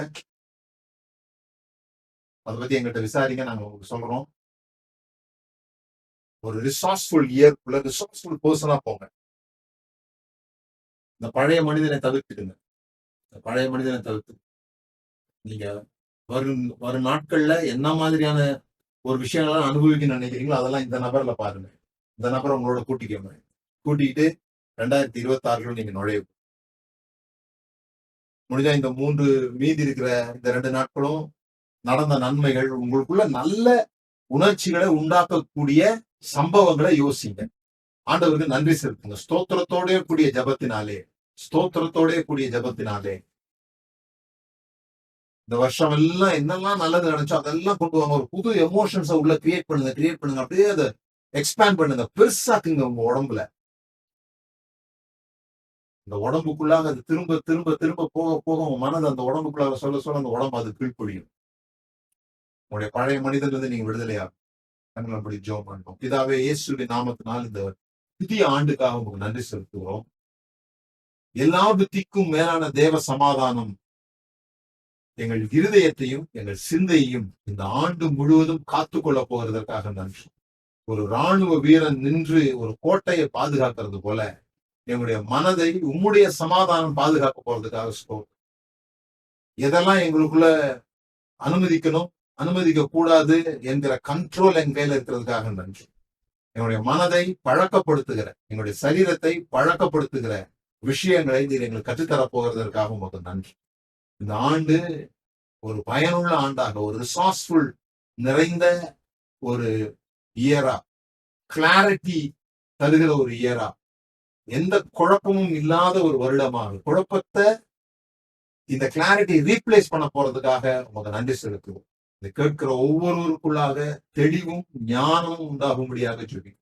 அதை பத்தி எங்கிட்ட விசாரிங்க, நாங்க உங்களுக்கு சொல்றோம். ஒரு ரிசோர்ஸ்ஃபுல் இயர்க்குள்ள ரிசோர்ஸ்ஃபுல் பர்சனா போங்க. இந்த பழைய மனிதனை தவிர்த்துடுங்க. இந்த பழைய மனிதனை தவிர்த்து நீங்க வரும் நாட்கள்ல என்ன மாதிரியான ஒரு விஷயங்கள்லாம் அனுபவிக்கணும்னு நினைக்கிறீங்களோ அதெல்லாம் இந்த நபர்ல பாருங்க. இந்த நபரை உங்களோட கூட்டிக்கோங்க. கூட்டிட்டு 2026 நீங்க நுழைவு முடிஞ்சா இந்த மீதி இருக்கிற இந்த 2 நாட்களும் நடந்த நன்மைகள் உங்களுக்குள்ள நல்ல உணர்ச்சிகளை உண்டாக்கக்கூடிய சம்பவங்களை யோசிங்க. ஆண்டவருக்கு நன்றி செலுத்துங்க. ஸ்தோத்திரத்தோட கூடிய ஜபத்தினாலே இந்த வருஷம் எல்லாம் என்னெல்லாம் நல்லது நினைச்சோ அதெல்லாம் கொண்டு வாங்க. ஒரு புது எமோஷன்ஸை உள்ள கிரியேட் பண்ணுங்க. அப்படியே அதை எக்ஸ்பேண்ட் பண்ணுங்க, பெருசாக்குங்க உங்க உடம்புல. இந்த உடம்புக்குள்ளாக அது திரும்ப திரும்ப திரும்ப போக போக உங்க மனது அந்த உடம்புக்குள்ளாக சொல்ல அந்த உடம்பு அது கீழ்ப்பொழியும். உங்களுடைய பழைய மனிதன் நீங்க விடுதலையாகும். அப்படி ஜெபம் பண்ணுவோம். பிதாவே, இயேசுவின் நாமத்தினால் இந்த புதிய ஆண்டுக்காக உங்களுக்கு நன்றி செலுத்துகிறோம். எல்லா புத்திக்கும் மேலான தேவ சமாதானம் எங்கள் இருதயத்தையும் எங்கள் சிந்தையையும் இந்த ஆண்டு முழுவதும் காத்துக்கொள்ள போகிறதற்காக நன்றி. ஒரு இராணுவ வீரன் நின்று ஒரு கோட்டையை பாதுகாக்கிறது போல எங்களுடைய மனதை உம்முடைய சமாதானம் பாதுகாக்க போறதுக்காக ஸ்தோத்திரம். எதெல்லாம் எங்களுக்குள்ள அனுமதிக்கணும், அனுமதிக்க கூடாது என்கிற கண்ட்ரோல் என் கையில இருக்கிறதுக்காக நன்றி. எங்களுடைய மனதை பழக்கப்படுத்துகிற, எங்களுடைய சரீரத்தை பழக்கப்படுத்துகிற விஷயங்களை நீர் எங்களுக்கு கற்றுத்தர போகிறதற்காக உங்களுக்கு நன்றி. இந்த ஆண்டு ஒரு பயனுள்ள ஆண்டாக, ஒரு ரிசோர்ஸ்ஃபுல் நிறைந்த ஒரு இயரா, கிளாரிட்டி தருகிற ஒரு இயரா, எந்த குழப்பமும் இல்லாத ஒரு வருடமாக, குழப்பத்தை இந்த கிளாரிட்டி ரீப்ளேஸ் பண்ண போறதுக்காக உங்களுக்கு நன்றி செலுத்துவோம். இதை கேட்கிற ஒவ்வொருவருக்குள்ளாக தெளிவும் ஞானமும் உண்டாகும்படியாக சொல்லி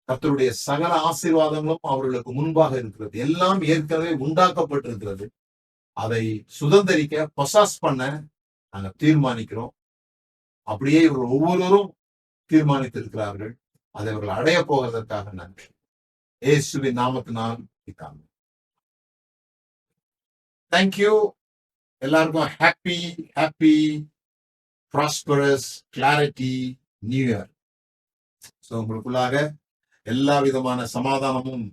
கர்த்தருடைய சகல ஆசீர்வாதங்களும் அவர்களுக்கு முன்பாக இருக்கிறது. எல்லாம் ஏற்கனவே உண்டாக்கப்பட்டிருக்கிறது. அதை சுதந்திரிக்க பொசாஸ் பண்ண நாங்க தீர்மானிக்கிறோம். அப்படியே இவர்கள் ஒவ்வொருவரும் தீர்மானித்திருக்கிறார்கள். அதை அவர்கள் அடைய போவதற்காக நன்றி. இயேசுவின் நாமத்தினால் இதாங்க. தேங்க்யூ. எல்லாருக்கும் happy prosperous clarity new year. So உங்களுக்குள்ளாக எல்லா விதமான சமாதானமும்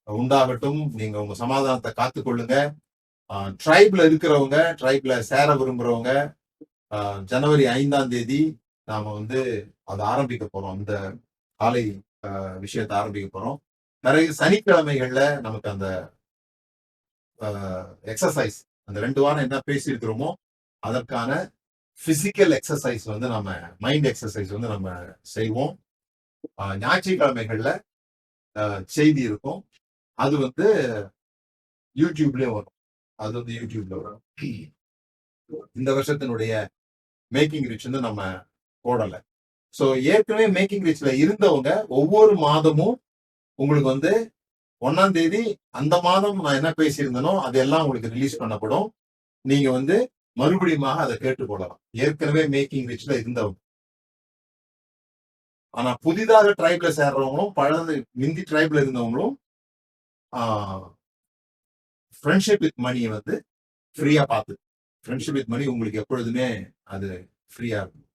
உண்டாகட்டும். நீங்க உங்க சமாதானத்தை காத்துக்கொள்ளுங்க. ட்ரைப்ல இருக்கிறவங்க, ட்ரைப்ல சேர விரும்புறவங்க, ஜனவரி 5ஆம் தேதி நாம அதை ஆரம்பிக்க போறோம். இந்த காலை விஷயத்தை ஆரம்பிக்க போறோம். நிறைய சனிக்கிழமைகள்ல நமக்கு அந்த எக்ஸசைஸ், அந்த 2 வாரம் என்ன பேசியிருக்கிறோமோ அதற்கான பிசிக்கல் எக்ஸசைஸ் நம்ம மைண்ட் எக்ஸசைஸ் நம்ம செய்வோம். ஞாயிற்றுக்கிழமைகள்ல செய்தி இருக்கும். அது யூடியூப்லயும் வரும். அது யூடியூப்ல வரும். இந்த வருஷத்தினுடைய மேக்கிங் ரிச் நம்ம போடல. ஸோ ஏற்கனவே மேக்கிங் ரிச்ல இருந்தவங்க ஒவ்வொரு மாதமும் உங்களுக்கு 1ஆம் தேதி அந்த மாதம் நான் என்ன பேசியிருந்தனோ அதெல்லாம் உங்களுக்கு ரிலீஸ் பண்ணப்படும். நீங்க மறுபடியும் அதை கேட்டு போடலாம். ஏற்கனவே மேக்கிங் ரிச்ல இருந்தவங்க. ஆனா புதிதாக ட்ரைப்ல சேர்றவங்களும் மிந்தி ட்ரைப்ல இருந்தவங்களும் ஃப்ரெண்ட்ஷிப் வித் மணியை ஃப்ரீயா பார்த்து, ஃப்ரெண்ட்ஷிப் வித் மணி உங்களுக்கு எப்பொழுதுமே அது ஃப்ரீயா இருக்கும்.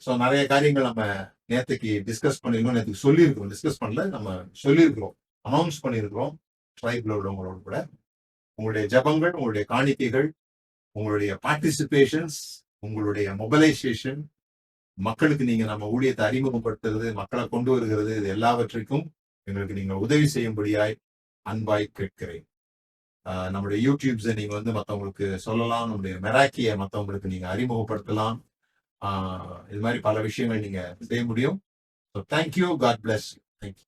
ஸோ நிறைய காரியங்கள் நம்ம நேற்றுக்கு டிஸ்கஸ் பண்ணிருக்கோம். நேற்றுக்கு சொல்லியிருக்கிறோம், டிஸ்கஸ் பண்ணல, நம்ம சொல்லியிருக்கிறோம், அனௌன்ஸ் பண்ணியிருக்கிறோம். ட்ரைப்ல உள்ளவங்களோட கூட உங்களுடைய ஜபங்கள், உங்களுடைய காணிக்கைகள், உங்களுடைய பார்ட்டிசிபேஷன்ஸ், உங்களுடைய மொபைலைசேஷன், மக்களுக்கு நீங்க நம்ம ஊழியத்தை அறிமுகப்படுத்துறது, மக்களை கொண்டு வருகிறது, இது எல்லாவற்றுக்கும் எங்களுக்கு நீங்க உதவி செய்யும்படியாய் அன்பாய் கேட்கிறேன். நம்முடைய யூடியூப்ஸை நீங்க மற்றவங்களுக்கு சொல்லலாம். நம்முடைய மெராக்கியை மற்றவங்களுக்கு நீங்க அறிமுகப்படுத்தலாம். இது மாதிரி பல விஷயங்கள் நீங்க செய்ய முடியும். So thank you. God bless you. Thank you.